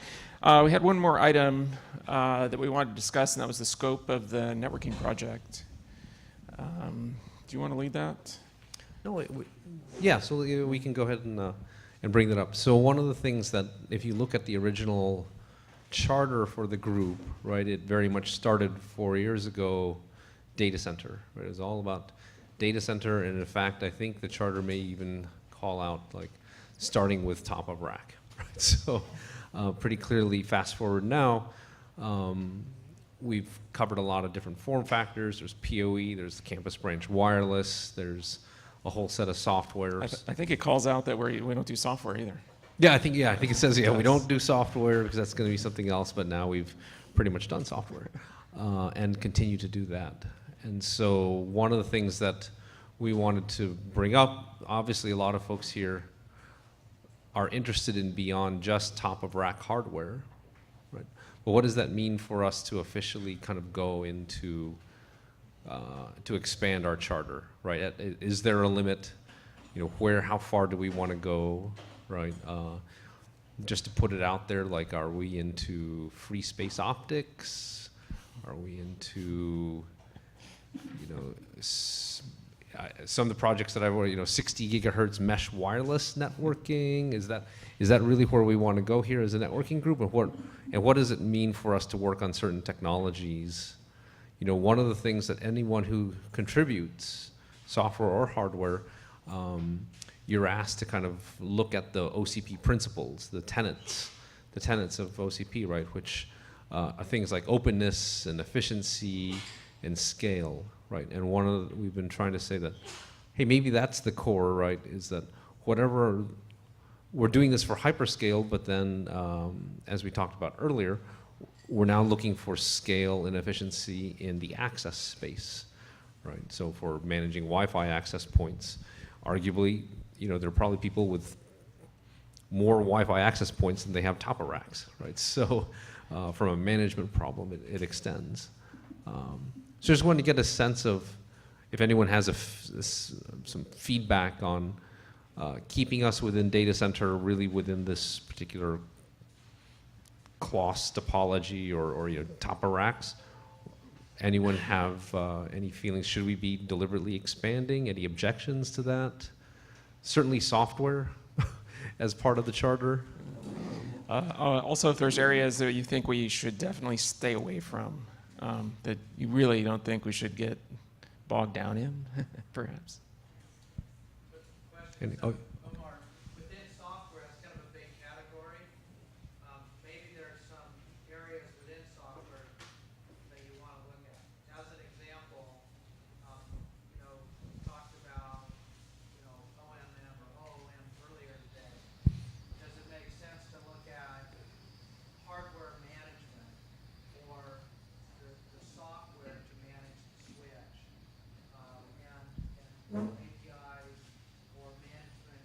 we had one more item that we wanted to discuss, and that was the scope of the networking project. Do you want to lead that? No, yeah, so we can go ahead and bring that up. So one of the things that, if you look at the original charter for the group, right, it very much started 4 years ago, data center, right? It was all about data center, and in fact, I think the charter may even call out, like, starting with top of rack, right? So pretty clearly, fast forward now, we've covered a lot of different form factors. There's PoE, there's campus branch wireless, there's a whole set of softwares. I think it calls out that we don't do software either. Yeah, I think it says, we don't do software because that's going to be something else, but now we've pretty much done software and continue to do that. And so one of the things that we wanted to bring up, obviously a lot of folks here are interested in beyond just top-of-rack hardware, right? But what does that mean for us to officially kind of go into, to expand our charter, right? Is there a limit? You know, how far do we want to go, right? Just to put it out there, like, are we into free space optics? Are we into, you know, some of the projects that I've already, 60 gigahertz mesh wireless networking? Is that really where we want to go here as a networking group? And what does it mean for us to work on certain technologies? One of the things that anyone who contributes, software or hardware, you're asked to kind of look at the OCP principles, the tenets of OCP, right? Which are things like openness and efficiency and scale, right? And we've been trying to say that, hey, maybe that's the core, right? Is that whatever, we're doing this for hyperscale, but then, as we talked about earlier, we're now looking for scale and efficiency in the access space, right? So for managing Wi-Fi access points, arguably, there are probably people with more Wi-Fi access points than they have top-of-racks, right? So from a management problem, it extends. So I just wanted to get a sense of if anyone has some feedback on keeping us within data center, really within this particular CLOS topology or top of racks. Anyone have any feelings? Should we be deliberately expanding? Any objections to that? Certainly software as part of the charter. Also, if there's areas that you think we should definitely stay away from, that you really don't think we should get bogged down in, perhaps. Omar, within software, it's kind of a big category. Maybe there are some areas within software that you want to look at. As an example, we talked about OMM or OOM earlier today. Does it make sense to look at hardware management or the software to manage the switch and APIs or management,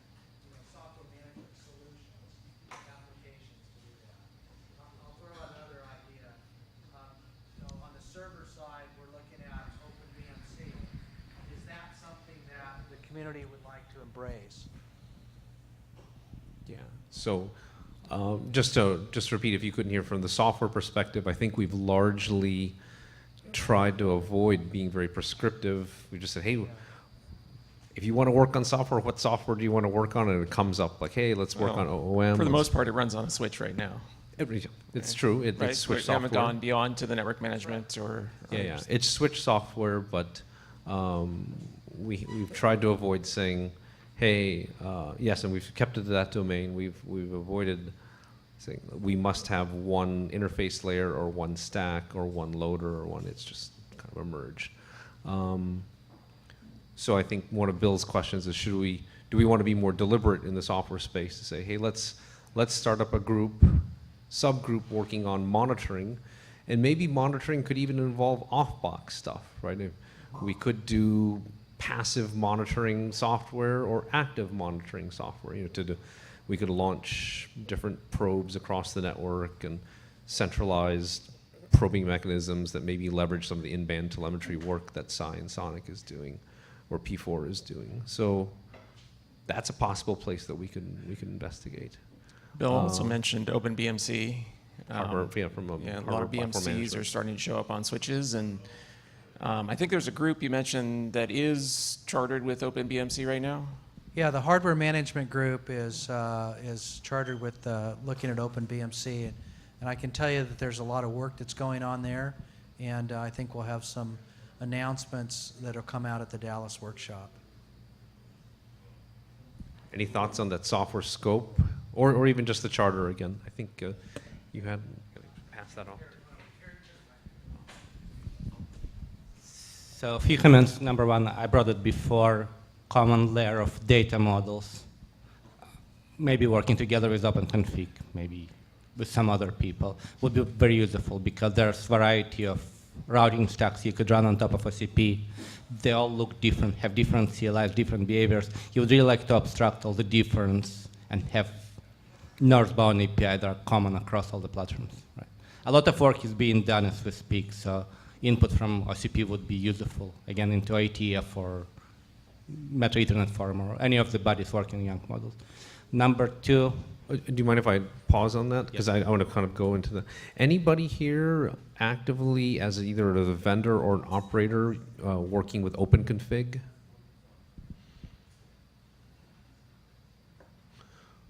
software management solutions, applications to do that? I'll throw out another idea. On the server side, we're looking at OpenBMC. Is that something that the community would like to embrace? Yeah. So just to repeat, if you couldn't hear, from the software perspective, I think we've largely tried to avoid being very prescriptive. We just said, hey, if you want to work on software, what software do you want to work on? And it comes up like, hey, let's work on OOM. For the most part, it runs on a switch right now. It's true. Right? It's switch We software. haven't gone beyond to the network management or Yeah. It's switch software, but we've tried to avoid saying, hey, yes, and we've kept it to that domain. We've avoided saying we must have one interface layer or one stack or one loader or one. It's just kind of emerged. So I think one of Bill's questions is, do we want to be more deliberate in the software space to say, hey, let's start up a subgroup working on monitoring, and maybe monitoring could even involve off-box stuff, right? We could do passive monitoring software or active monitoring software. We could launch different probes across the network and centralized probing mechanisms that maybe leverage some of the in-band telemetry work that Psi and Sonic is doing, or P4 is doing. So that's a possible place that we can investigate. Bill also mentioned OpenBMC. A lot of BMCs are starting to show up on switches, and I think there's a group you mentioned that is chartered with OpenBMC right now. Yeah, the hardware management group is chartered with looking at OpenBMC, and I can tell you that there's a lot of work that's going on there, and I think we'll have some announcements that will come out at the Dallas workshop. Any thoughts on that software scope, or even just the charter again? I think you had passed that off. So a few comments. Number one, I brought it before, common layer of data models, maybe working together with OpenConfig, maybe with some other people, would be very useful, because there's variety of routing stacks you could run on top of OCP. They all look different, have different CLIs, different behaviors. You would really like to abstract all the difference and have northbound API that are common across all the platforms. Right? A lot of work is being done as we speak, so input from OCP would be useful, again, into IETF or Metro Ethernet Forum or any of the bodies working on young models. Number two. Do you mind if I pause on that? Because I want to kind of go into the. Anybody here actively as either a vendor or an operator working with OpenConfig?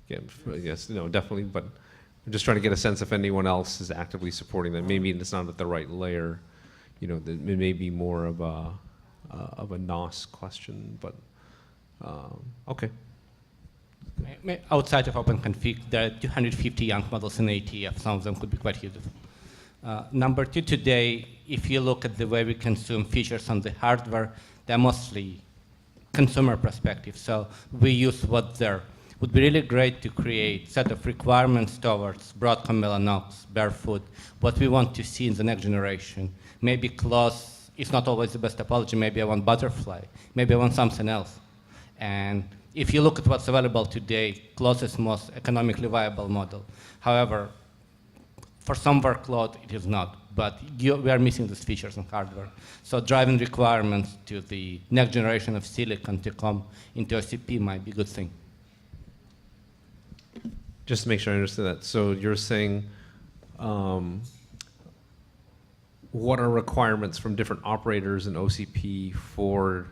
Yeah, yes, no, definitely, but I'm just trying to get a sense if anyone else is actively supporting that. Maybe it's not at the right layer, you know, it may be more of a NOS question, but okay. Outside of OpenConfig, there are 250 young models in ATF. Some of them could be quite useful. Number two, today, if you look at the way we consume features on the hardware, they're mostly consumer perspective. So we use what's there. It would be really great to create a set of requirements towards Broadcom, Mellanox, Barefoot, what we want to see in the next generation. Maybe close is not always the best topology. Maybe I want Butterfly. Maybe I want something else. And if you look at what's available today, close is most economically viable model. However, for some workload, it is not. But we are missing these features in hardware. So driving requirements to the next generation of silicon to come into OCP might be a good thing. Just to make sure I understand that. So you're saying what are requirements from different operators in OCP for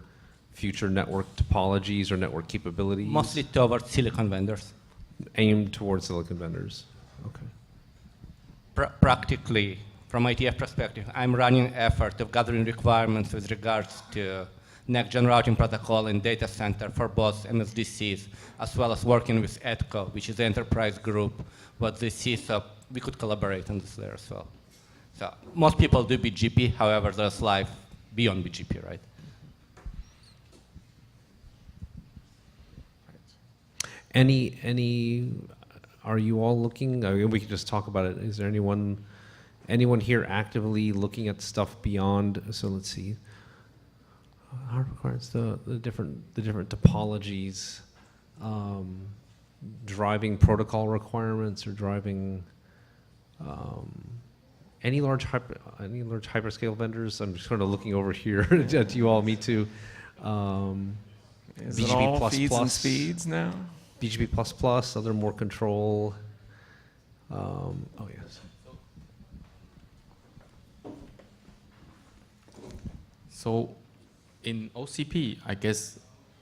future network topologies or network capabilities? Mostly towards silicon vendors. Aimed towards silicon vendors. Okay. Practically, from ITF perspective, I'm running an effort of gathering requirements with regards to next-gen routing protocol and data center for both MSDCs, as well as working with EDCO, which is the enterprise group, what they see, so we could collaborate on this there as well. So most people do BGP, however, there's life beyond BGP, right? Are you all looking, I mean, we can just talk about it. Is there anyone here actively looking at stuff beyond, so let's see, how requires the different topologies, driving protocol requirements or driving any large hyperscale vendors? I'm just kind of looking over here at you all, me too. Is BGP it all plus feeds plus, and speeds now? BGP plus plus, other more control. Oh yes. So in OCP, I guess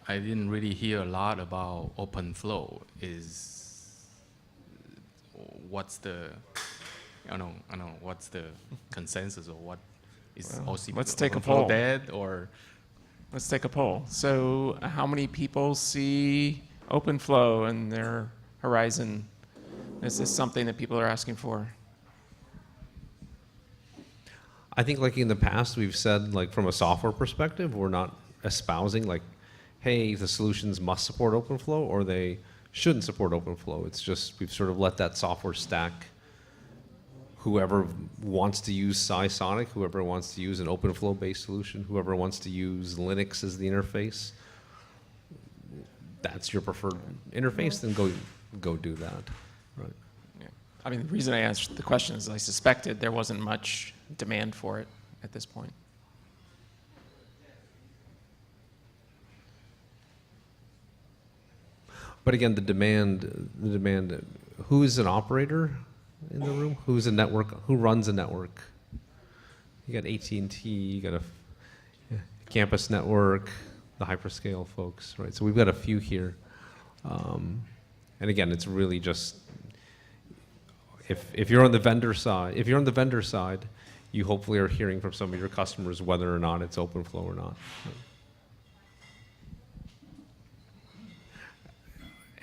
I didn't really hear a lot about OpenFlow. What's the, I don't know, what's the consensus or what is OCP? Let's take a OpenFlow poll. dead or? Let's take a poll. So how many people see OpenFlow in their horizon? Is this something that people are asking for? I think like in the past, we've said like from a software perspective, we're not espousing like, hey, the solutions must support OpenFlow or they shouldn't support OpenFlow. It's just we've sort of let that software stack, whoever wants to use SciSonic, whoever wants to use an OpenFlow-based solution, whoever wants to use Linux as the interface, that's your preferred interface, then go do that, right? Yeah. I mean, the reason I answered the question is I suspected there wasn't much demand for it at this point. But again, the demand, who is an operator in the room? Who's a network? Who runs a network? You got AT&T, you got a campus network, the hyperscale folks, right? So we've got a few here. And again, it's really just, if you're on the vendor side, you hopefully are hearing from some of your customers whether or not it's OpenFlow or not.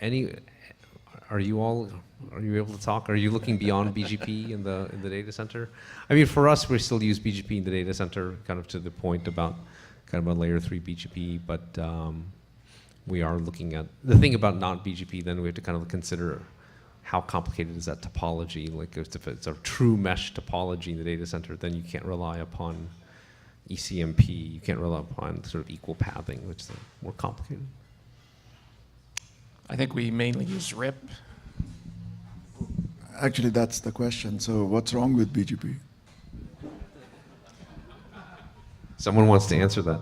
Are you able to talk? Are you looking beyond BGP in the data center? I mean, for us, we still use BGP in the data center, kind of to the point about kind of a layer 3 BGP, but we are looking at, the thing about not BGP, then we have to kind of consider how complicated is that topology. Like if it's a true mesh topology in the data center, then you can't rely upon ECMP, you can't rely upon sort of equal pathing, which is more complicated. I think we mainly use RIP. Actually, that's the question. So what's wrong with BGP? Someone wants to answer that.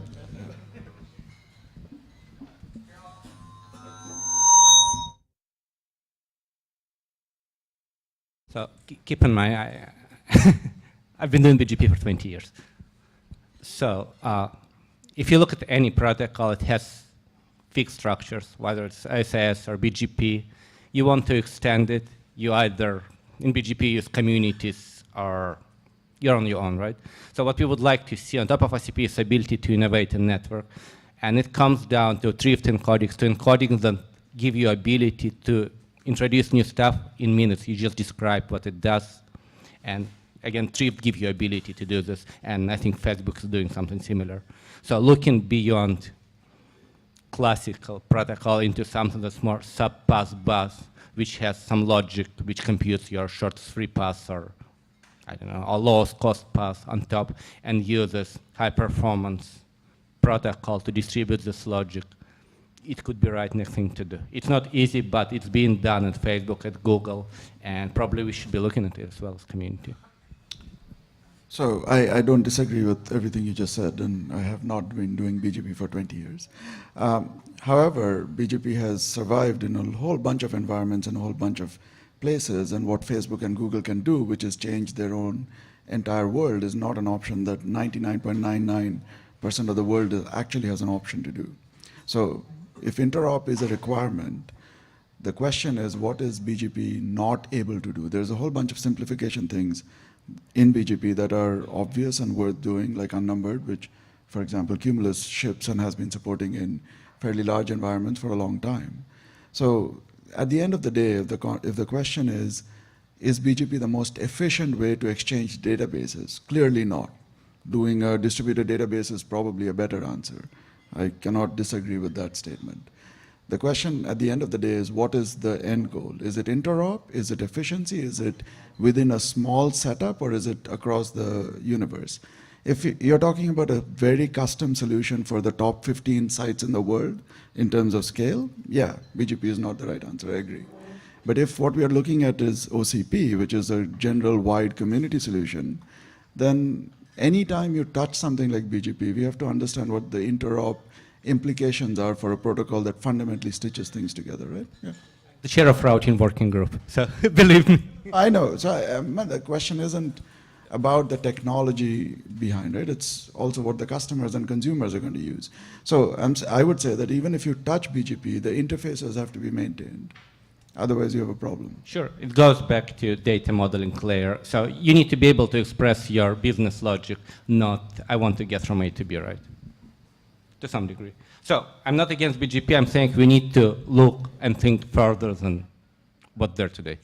So keep in mind, I've been doing BGP for 20 years. So if you look at any protocol, it has fixed structures, whether it's SS or BGP. You want to extend it, you either, in BGP, use communities or you're on your own, right? So what we would like to see on top of OCP is ability to innovate in network. And it comes down to thrift encodings, to encodings that give you ability to introduce new stuff in minutes. You just describe what it does. And again, thrift gives you ability to do this. And I think Facebook is doing something similar. So looking beyond classical protocol into something that's more sub-pass bus, which has some logic, which computes your shortest free pass or, I don't know, or lowest cost path on top, and uses high performance protocol to distribute this logic. It could be right next thing to do. It's not easy, but it's being done at Facebook, at Google, and probably we should be looking at it as well as community. So I don't disagree with everything you just said, and I have not been doing BGP for 20 years. However, BGP has survived in a whole bunch of environments and a whole bunch of places, and what Facebook and Google can do, which is change their own entire world, is not an option that 99.99% of the world actually has an option to do. So if interop is a requirement, the question is, what is BGP not able to do? There's a whole bunch of simplification things in BGP that are obvious and worth doing, like unnumbered, which, for example, Cumulus ships and has been supporting in fairly large environments for a long time. So at the end of the day, if the question is BGP the most efficient way to exchange databases? Clearly not. Doing a distributed database is probably a better answer. I cannot disagree with that statement. The question at the end of the day is, what is the end goal? Is it interop? Is it efficiency? Is it within a small setup, or is it across the universe? If you're talking about a very custom solution for the top 15 sites in the world in terms of scale, yeah, BGP is not the right answer, I agree. But if what we are looking at is OCP, which is a general wide community solution, then anytime you touch something like BGP, we have to understand what the interop implications are for a protocol that fundamentally stitches things together, right? Yeah. The chair of routing working group, so believe me. I know, so the question isn't about the technology behind it, it's also what the customers and consumers are going to use. So I would say that even if you touch BGP, the interfaces have to be maintained. Otherwise, you have a problem. Sure, it goes back to data modeling layer. So you need to be able to express your business logic, not I want to get from A to B, right? To some degree. So I'm not against BGP, I'm saying we need to look and think further than what's there today.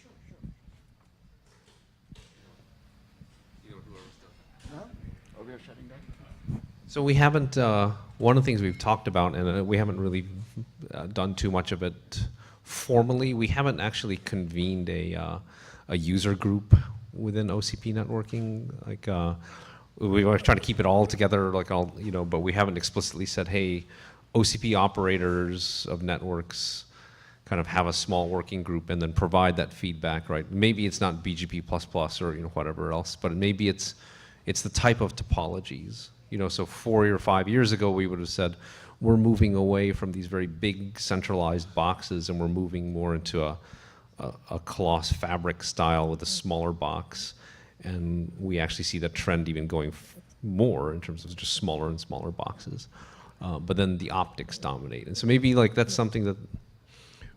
So we haven't, one of the things we've talked about, and we haven't really done too much of it formally, we haven't actually convened a user group within OCP networking. Like, we were trying to keep it all together, like all, you know, but we haven't explicitly said, hey, OCP operators of networks kind of have a small working group and then provide that feedback, right? Maybe it's not BGP++ or, you know, whatever else, but maybe it's the type of topologies. You know, so 4 or 5 years ago, we would have said, we're moving away from these very big centralized boxes and we're moving more into a cloth fabric style with a smaller box. And we actually see that trend even going more in terms of just smaller and smaller boxes. But then the optics dominate. And so maybe like that's something that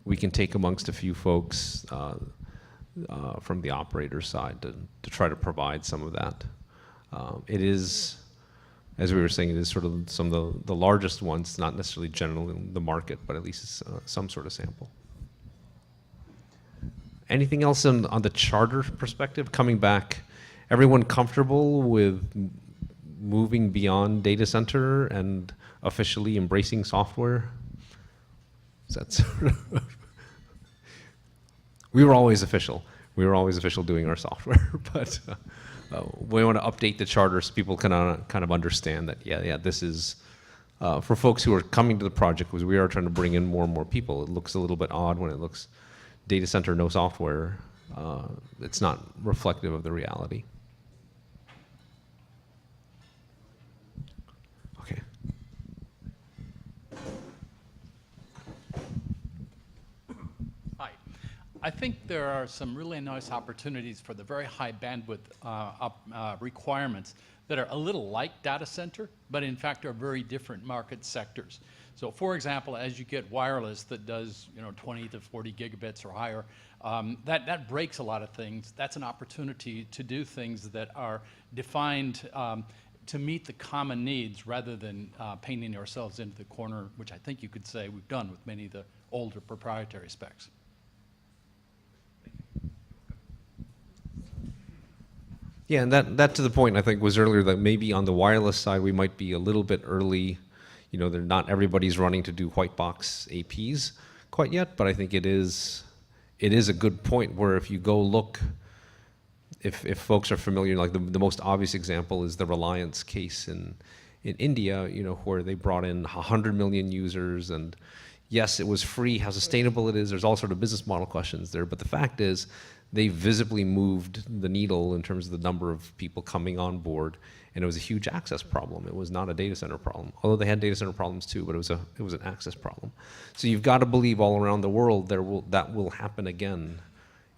we can take amongst a few folks from the operator side to try to provide some of that. It is, as we were saying, it is sort of some of the largest ones, not necessarily general in the market, but at least it's some sort of sample. Anything else on the charter perspective? Coming back, everyone comfortable with moving beyond data center and officially embracing software? Is that sort of we were always official. We were always official doing our software, but we want to update the charter so people can kind of understand that, yeah, this is, for folks who are coming to the project, because we are trying to bring in more and more people. It looks a little bit odd when it looks data center, no software, it's not reflective of the reality. Okay. Hi. I think there are some really nice opportunities for the very high bandwidth requirements that are a little like data center, but in fact are very different market sectors. So for example, as you get wireless that does 20 to 40 gigabits or higher, that breaks a lot of things. That's an opportunity to do things that are defined to meet the common needs rather than painting ourselves into the corner, which I think you could say we've done with many of the older proprietary specs. Yeah, and that to the point I think was earlier that maybe on the wireless side we might be a little bit early. Not everybody's running to do white box APs quite yet, but I think it is a good point where if you go look, if folks are familiar, like the most obvious example is the Reliance case in India, where they brought in 100 million users, and yes, it was free. How sustainable it is, there's all sort of business model questions there, but the fact is they visibly moved the needle in terms of the number of people coming on board, and it was a huge access problem. It was not a data center problem, although they had data center problems too, but it was an access problem. So you've got to believe all around the world that will happen again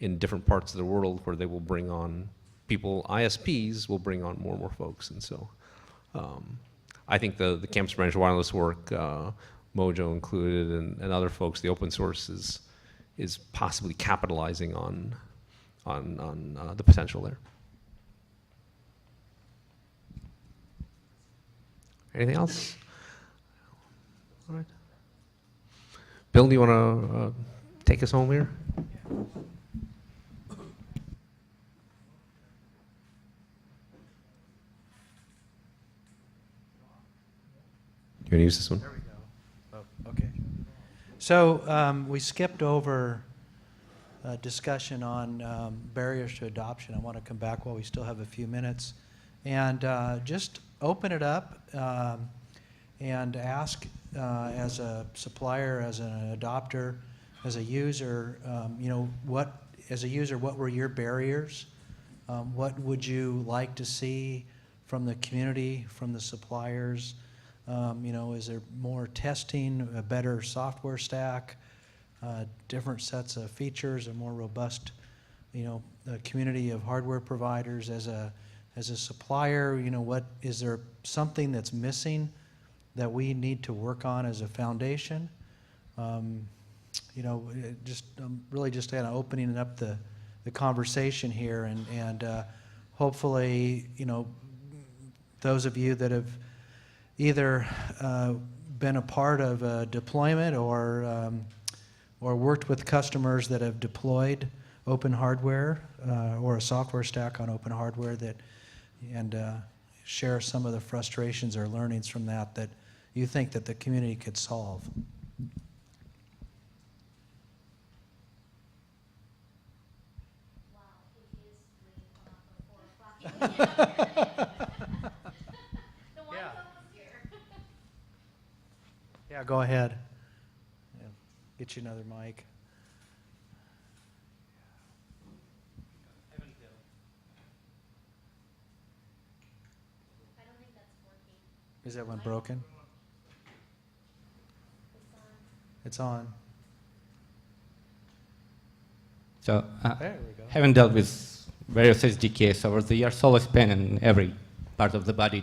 in different parts of the world where they will bring on people, ISPs will bring on more and more folks, and so I think the campus branch wireless work, Mojo included, and other folks, the open source is possibly capitalizing on the potential there. Anything else? All right. Bill, do you want to take us home here? You want to use this one? There we go. Oh, okay. So we skipped over a discussion on barriers to adoption. I want to come back while we still have a few minutes and just open it up and ask as a supplier, as an adopter, as a user, what were your barriers? What would you like to see from the community, from the suppliers? Is there more testing, a better software stack, different sets of features, a more robust, a community of hardware providers? As a supplier, what is there something that's missing that we need to work on as a foundation? Really just kind of opening up the conversation here, and hopefully, those of you that have either been a part of a deployment or worked with customers that have deployed open hardware or a software stack on open hardware and share some of the frustrations or learnings from that you think that the community could solve. Yeah, go ahead. Yeah. Get you another mic. Is that one broken? It's on. So, there we go. Having dealt with various SDKs over the years, always pain in every part of the body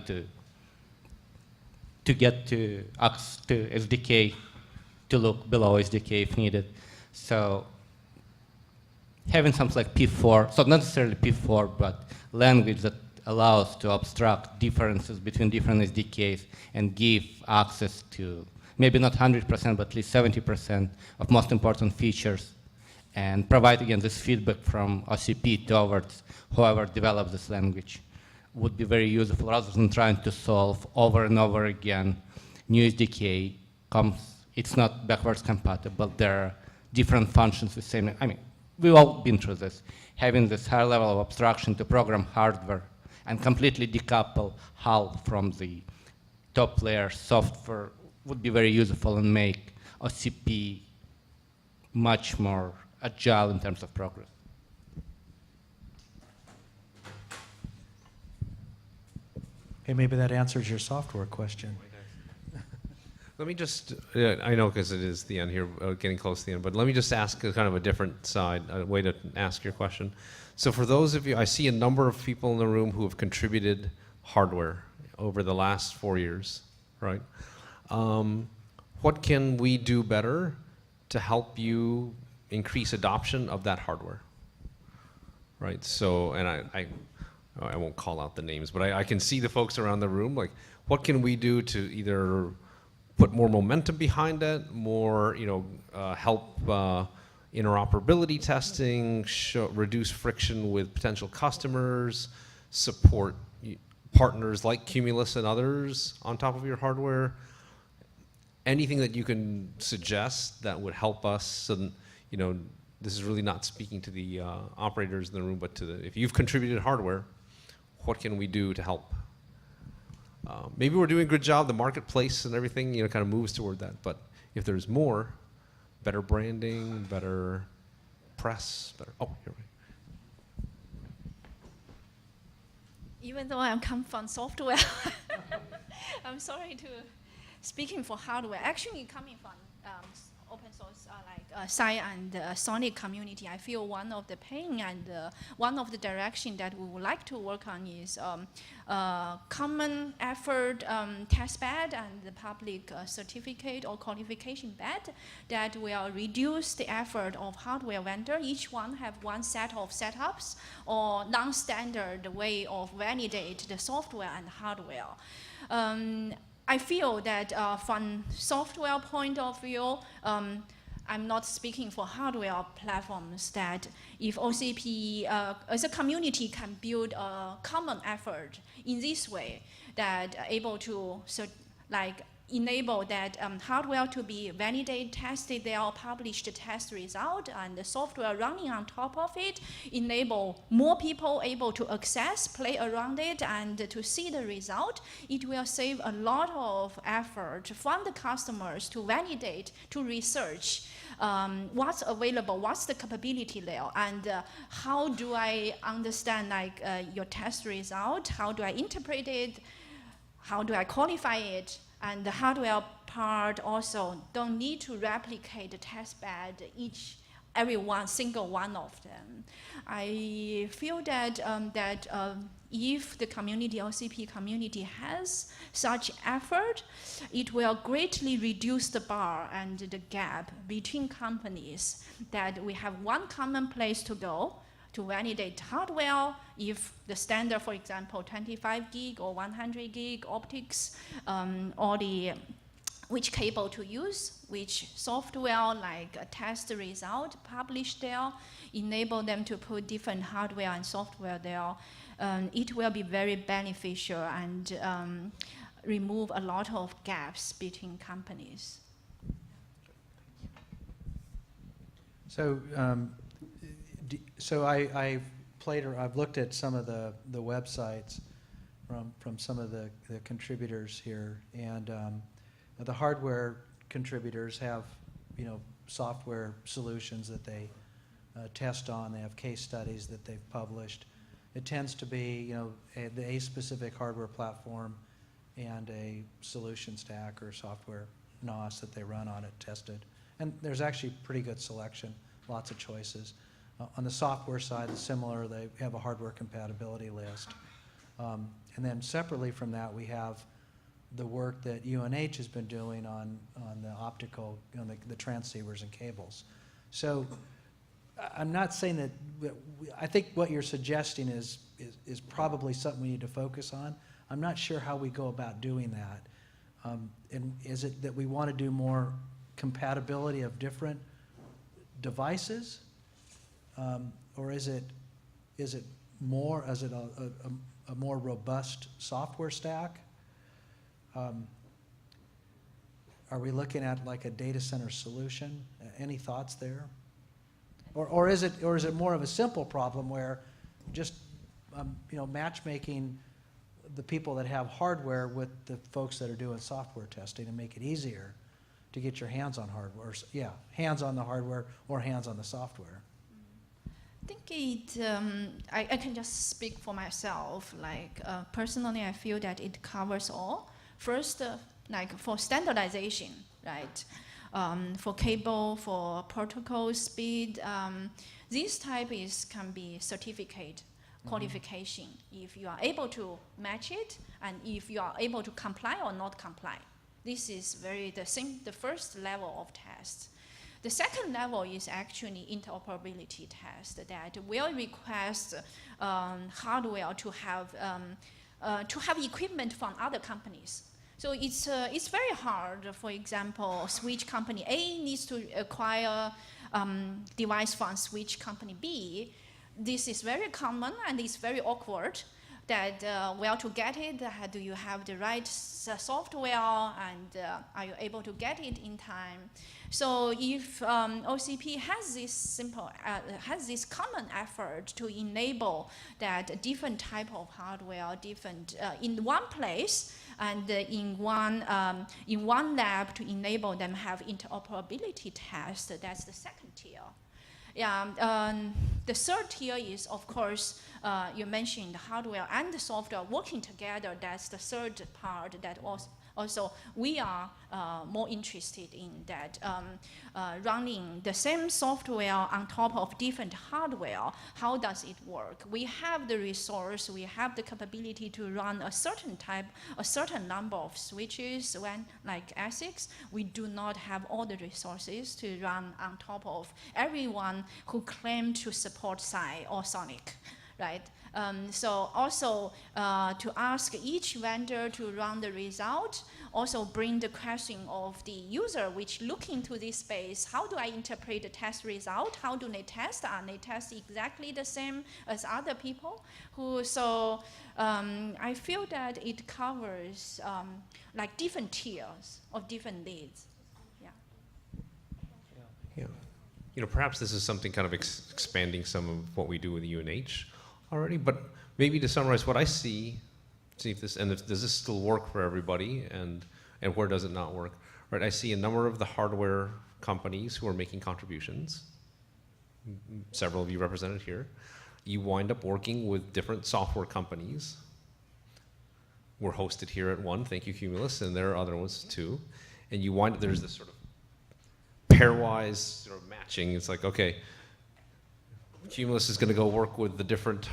to get to access to SDK, to look below SDK if needed. So having something like P4, so not necessarily P4, but language that allows to abstract differences between different SDKs and give access to maybe not 100%, but at least 70% of most important features, and provide, again, this feedback from OCP towards whoever develops this language would be very useful, rather than trying to solve over and over again. New SDK comes, it's not backwards compatible, there are different functions the same. I mean, we've all been through this. Having this high level of abstraction to program hardware and completely decouple HAL from the top layer software would be very useful and make OCP much more agile in terms of progress. Hey, maybe that answers your software question. Let me just, I know because it is the end here, getting close to the end, but let me just ask a kind of a different side, a way to ask your question. So for those of you, I see a number of people in the room who have contributed hardware over the last 4 years, right? What can we do better to help you increase adoption of that hardware, right? So, and I won't call out the names, but I can see the folks around the room, like, what can we do to either put more momentum behind it, more, help interoperability testing, reduce friction with potential customers, support partners like Cumulus and others on top of your hardware. Anything that you can suggest that would help us, so that, this is really not speaking to the operators in the room, but to if you've contributed hardware, what can we do to help? Maybe we're doing a good job, the marketplace and everything, kind of moves toward that. But if there's more, better branding, better press, better, here we go. Even though I come from software, I'm sorry to speaking for hardware. Actually, coming from open source like Sci and Sonic community, I feel one of the pain and one of the direction that we would like to work on is common effort test bed and the public certificate or qualification bed that will reduce the effort of hardware vendor. Each one have one set of setups or non-standard way of validate the software and hardware. I feel that from software point of view, I'm not speaking for hardware platforms, that if OCP as a community can build a common effort in this way, that able to enable that hardware to be validated, tested, they are published test result, and the software running on top of it, enable more people able to access, play around it, and to see the result. It will save a lot of effort from the customers to validate, to research what's available, what's the capability there, and how do I understand your test result, how do I interpret it, how do I qualify it. And the hardware part also don't need to replicate the test bed single one of them. I feel that if the community, OCP community, has such effort, it will greatly reduce the bar and the gap between companies, that we have one common place to go to validate hardware. If the standard, for example, 25 gig or 100 gig optics, or which cable to use, which software, like a test result published there, enable them to put different hardware and software there, it will be very beneficial and remove a lot of gaps between companies. So I've looked at some of the websites from some of the contributors here, and the hardware contributors have software solutions that they test on. They have case studies that they've published. It tends to be a specific hardware platform and a solution stack or software NOS that they run on it tested, and there's actually pretty good selection, lots of choices. On the software side, it's similar. They have a hardware compatibility list. And then separately from that, we have the work that UNH has been doing on the optical, the transceivers and cables. So I'm not saying that, I think what you're suggesting is probably something we need to focus on. I'm not sure how we go about doing that. And is it that we want to do more compatibility of different devices? Or is it a more robust software stack? Are we looking at like a data center solution? Any thoughts there? Or is it more of a simple problem where just matchmaking the people that have hardware with the folks that are doing software testing and make it easier to get your hands on hardware? Yeah, hands on the hardware or hands on the software. think I can just speak for myself. Like personally, I feel that it covers all. First, like for standardization, right? For cable, for protocol speed, this type can be certificate qualification. If you are able to match it, and if you are able to comply or not comply, this is the first level of test. The second level is actually interoperability test that will request hardware to have equipment from other companies. So it's very hard. For example, switch company A needs to acquire device from switch company B. This is very common and it's very awkward. That to get it, do you have the right software, and are you able to get it in time? So if OCP has this common effort to enable that different type of hardware, in one place and in one lab to enable them have interoperability tests, that's the second tier. Yeah, the third tier is, of course, you mentioned the hardware and the software working together. That's the third part that also we are more interested in, that running the same software on top of different hardware. How does it work? We have the resource, we have the capability to run a certain number of switches when, like ASICs. We do not have all the resources to run on top of everyone who claim to support Psi or Sonic, right? So also to ask each vendor to run the result, also bring the question of the user which look into this space. How do I interpret the test result? How do they test? Are they test exactly the same as other people? I feel that it covers like different tiers of different needs. Yeah. Perhaps this is something kind of expanding some of what we do with UNH already, but maybe to summarize what I see if does this still work for everybody, and where does it not work? Right, I see a number of the hardware companies who are making contributions, several of you represented here. You wind up working with different software companies. We're hosted here at one, thank you Cumulus, and there are other ones too. And you wind up, there's this sort of pairwise sort of matching. It's like, okay, Cumulus is going to go work with the different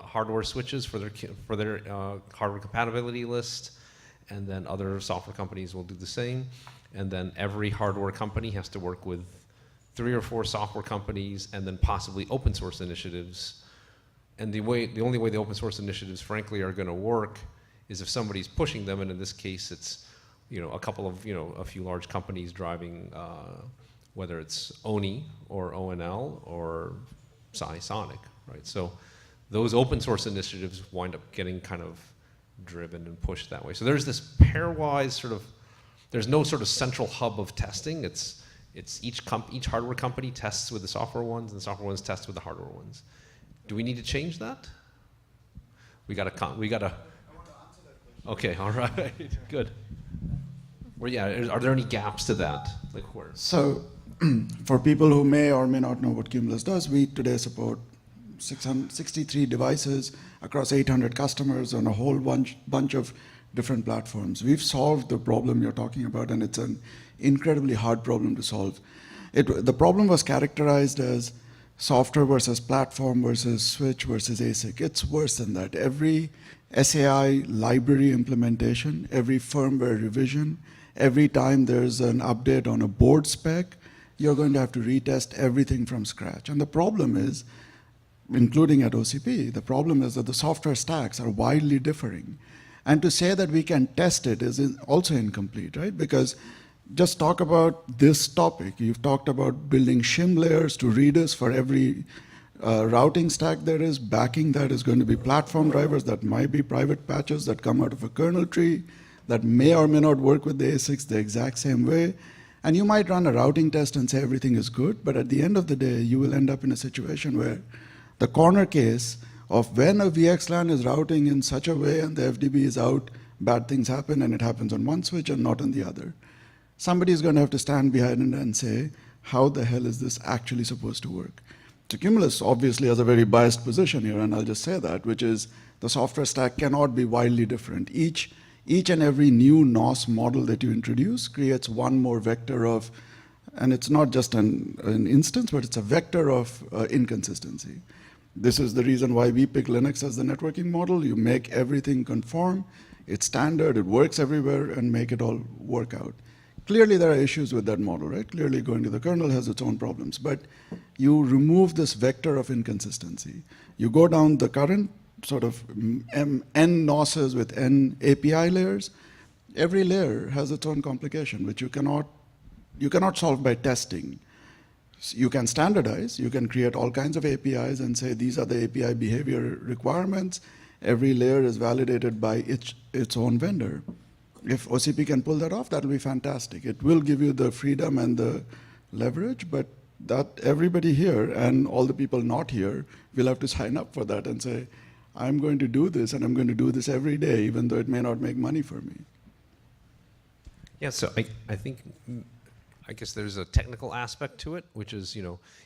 hardware switches for their hardware compatibility list, and then other software companies will do the same. And then every hardware company has to work with 3 or 4 software companies, and then possibly open source initiatives. And the only way the open source initiatives, frankly, are going to work is if somebody's pushing them, and in this case, it's a few large companies driving, whether it's ONI or ONL or Sonic, right? So those open source initiatives wind up getting kind of driven and pushed that way. So there's this pairwise sort of, there's no sort of central hub of testing. It's each hardware company tests with the software ones, and the software ones test with the hardware ones. Do we need to change that? We gotta. I want to answer that question. Okay, all right, good. Well, yeah, are there any gaps to that? Like where? So, for people who may or may not know what Cumulus does, we today support 663 devices across 800 customers on a whole bunch of different platforms. We've solved the problem you're talking about, and it's an incredibly hard problem to solve. The problem was characterized as software versus platform versus switch versus ASIC. It's worse than that. Every SAI library implementation, every firmware revision, every time there's an update on a board spec, you're going to have to retest everything from scratch. And the problem is, including at OCP, the problem is that the software stacks are widely differing. And to say that we can test it is also incomplete, right? Because just talk about this topic. You've talked about building shim layers to readers for every routing stack there is. Backing that is going to be platform drivers that might be private patches that come out of a kernel tree that may or may not work with the ASICs the exact same way. And you might run a routing test and say everything is good, but at the end of the day, you will end up in a situation where the corner case of when a VXLAN is routing in such a way and the FDB is out, bad things happen, and it happens on one switch and not on the other. Somebody is going to have to stand behind it and say, how the hell is this actually supposed to work? So Cumulus obviously has a very biased position here, and I'll just say that, which is the software stack cannot be wildly different. Each and every new NOS model that you introduce creates one more vector of, and it's not just an instance, but it's a vector of inconsistency. This is the reason why we pick Linux as the networking model. You make everything conform, it's standard, it works everywhere, and make it all work out. Clearly there are issues with that model, right? Clearly going to the kernel has its own problems, but you remove this vector of inconsistency. You go down the current sort of n NOSes with n API layers. Every layer has its own complication, which you cannot solve by testing. You can standardize, you can create all kinds of APIs and say these are the API behavior requirements. Every layer is validated by its own vendor. If OCP can pull that off, that'll be fantastic. It will give you the freedom and the leverage, but that everybody here and all the people not here will have to sign up for that and say, I'm going to do this and I'm going to do this every day, even though it may not make money for me. Yeah, so I guess there's a technical aspect to it, which is,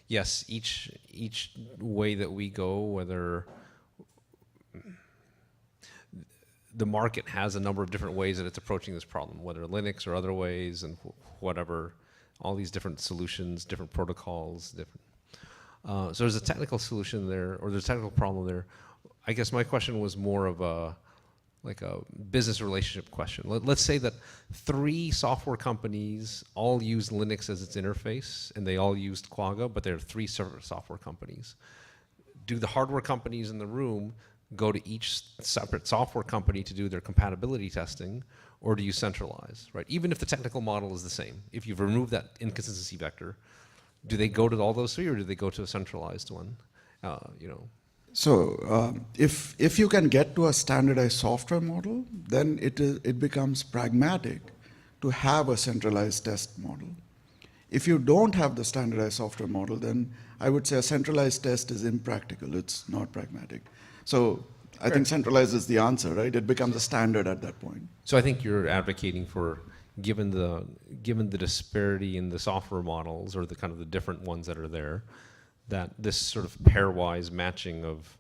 yes, each way that we go, whether the market has a number of different ways that it's approaching this problem, whether Linux or other ways and whatever, all these different solutions, different protocols, different. So there's a technical solution there, or there's a technical problem there. I guess my question was more of a business relationship question. Let's say that 3 software companies all use Linux as its interface, and they all used Quagga, but they're 3 separate software companies. Do the hardware companies in the room go to each separate software company to do their compatibility testing, or do you centralize, right? Even if the technical model is the same, if you've removed that inconsistency vector, do they go to all those 3, or do they go to a centralized one? So if you can get to a standardized software model, then it becomes pragmatic to have a centralized test model. If you don't have the standardized software model, then I would say a centralized test is impractical. It's not pragmatic. So I think centralized is the answer, right? It becomes a standard at that point. So I think you're advocating for, given the disparity in the software models, or the kind of the different ones that are there, that this sort of pairwise matching of,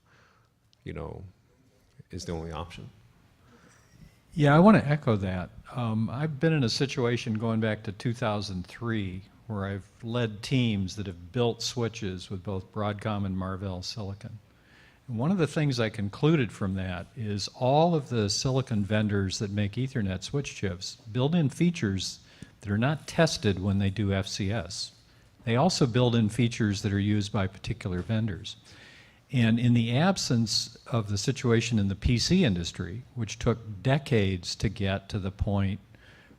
is the only option. Yeah, I want to echo that. I've been in a situation going back to 2003 where I've led teams that have built switches with both Broadcom and Marvell silicon. And one of the things I concluded from that is all of the silicon vendors that make Ethernet switch chips build in features that are not tested when they do FCS. They also build in features that are used by particular vendors. And in the absence of the situation in the PC industry, which took decades to get to the point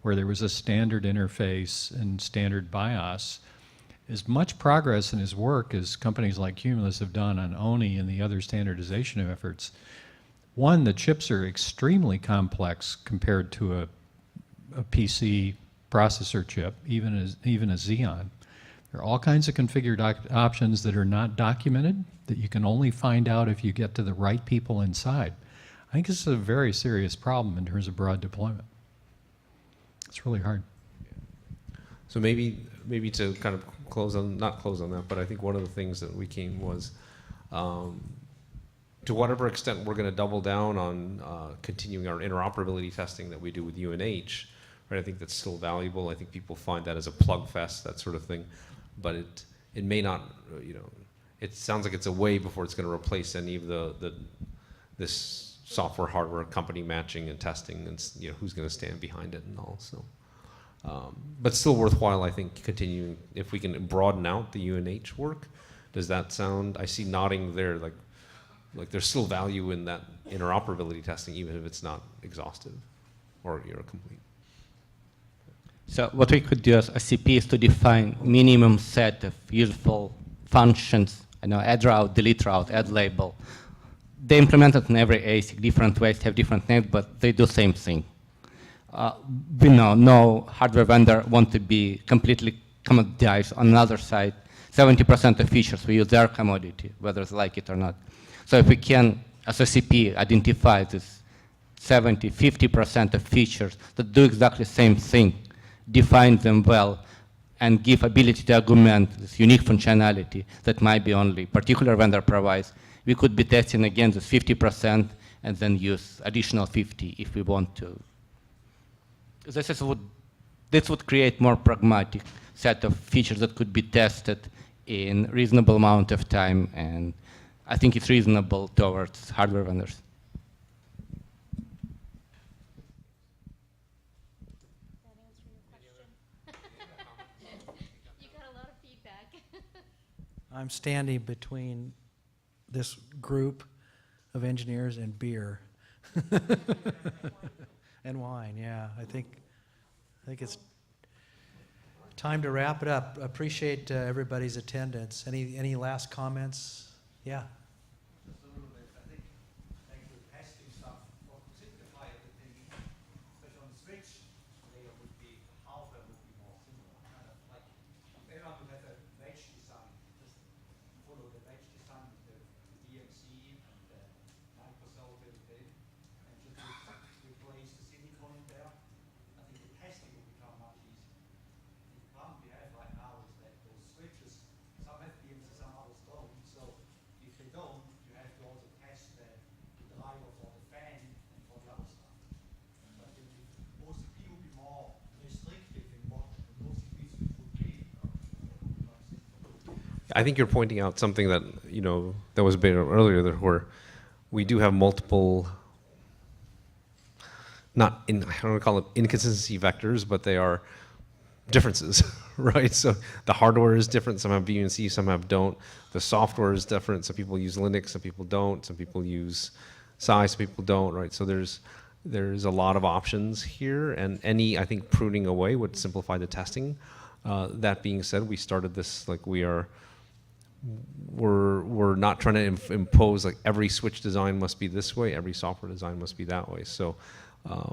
where there was a standard interface and standard BIOS, as much progress in his work as companies like Cumulus have done on ONI and the other standardization efforts, one, the chips are extremely complex compared to a PC processor chip, even a Xeon. There are all kinds of configured options that are not documented, that you can only find out if you get to the right people inside. I think this is a very serious problem in terms of broad deployment. It's really hard. So maybe to kind of not close on that, but I think one of the things that we came was, to whatever extent we're going to double down on continuing our interoperability testing that we do with UNH, right? I think that's still valuable. I think people find that as a plug fest, that sort of thing. But it may not, it sounds like it's a way before it's going to replace any of this software hardware company matching and testing, and who's going to stand behind it and all. So, but still worthwhile, I think, continuing if we can broaden out the UNH work. Does that sound? I see nodding there, like there's still value in that interoperability testing, even if it's not exhaustive or complete. So what we could do as OCP is to define minimum set of useful functions. Add route, delete route, add label. They implemented in every ASIC, different ways, have different names, but they do the same thing. We know no hardware vendor want to be completely commoditized. On the other side, 70% of features we use their commodity, whether they like it or not. So if we can, as OCP, identify this 70, 50% of features that do exactly the same thing, define them well, and give ability to augment this unique functionality that might be only particular vendor provides, we could be testing again this 50% and then use additional 50 if we want to. This would create more pragmatic set of features that could be tested in reasonable amount of time, and I think it's reasonable towards hardware vendors. I'm standing between this group of engineers and beer. And wine, yeah. I think it's time to wrap it up. Appreciate everybody's attendance. Any last comments? Yeah. I think you're pointing out something that, you know, that was big earlier, that where we do have multiple, I don't want to call it inconsistency vectors, but they are differences, right? So the hardware is different. Some have VNC, some don't. The software is different. Some people use Linux, some people don't. Some people use Psi, some people don't, right? So there's a lot of options here, and I think pruning away would simplify the testing. That being said, we started this like we're not trying to impose like every switch design must be this way, every software design must be that way. So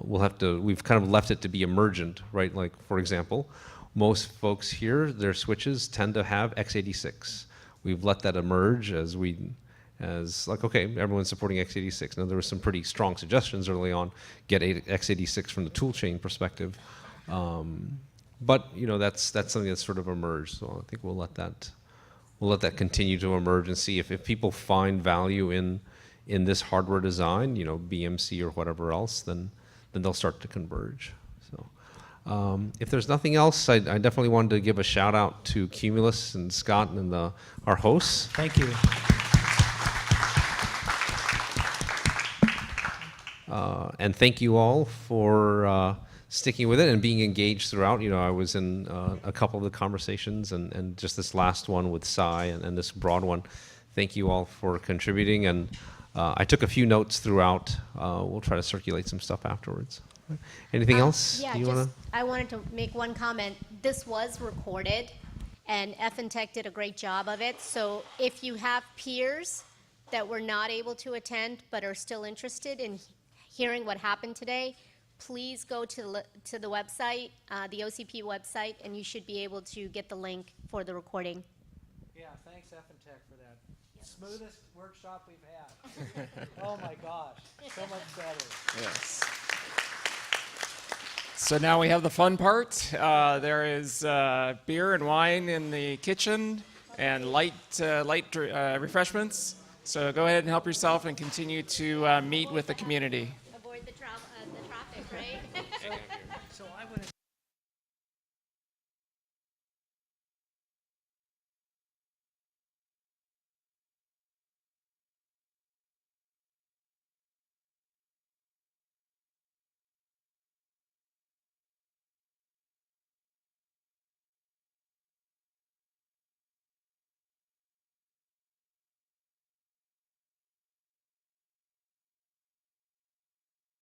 we've kind of left it to be emergent, right? Like, for example, most folks here, their switches tend to have x86. We've let that emerge as like, okay, everyone's supporting x86. Now, there were some pretty strong suggestions early on, get x86 from the toolchain perspective. But, you know, that's something that's sort of emerged. So I think we'll let that continue to emerge and see if people find value in this hardware design, you know, BMC or whatever else, then they'll start to converge. So if there's nothing else, I definitely wanted to give a shout out to Cumulus and Scott and our hosts. Thank you. And thank you all for sticking with it and being engaged throughout. You know, I was in a couple of the conversations and just this last one with Psi and this broad one. Thank you all for contributing, and I took a few notes throughout. We'll try to circulate some stuff afterwards. Anything else? Yeah, I wanted to make one comment. This was recorded, and Tech did a great job of it. So if you have peers that were not able to attend but are still interested in hearing what happened today, please go to the website, the OCP website, and you should be able to get the link for the recording. Yeah, thanks Tech for that. Smoothest workshop we've had. Oh my gosh, so much better. Yes. So now we have the fun part. There is beer and wine in the kitchen and light refreshments. So go ahead and help yourself and continue to meet with the community.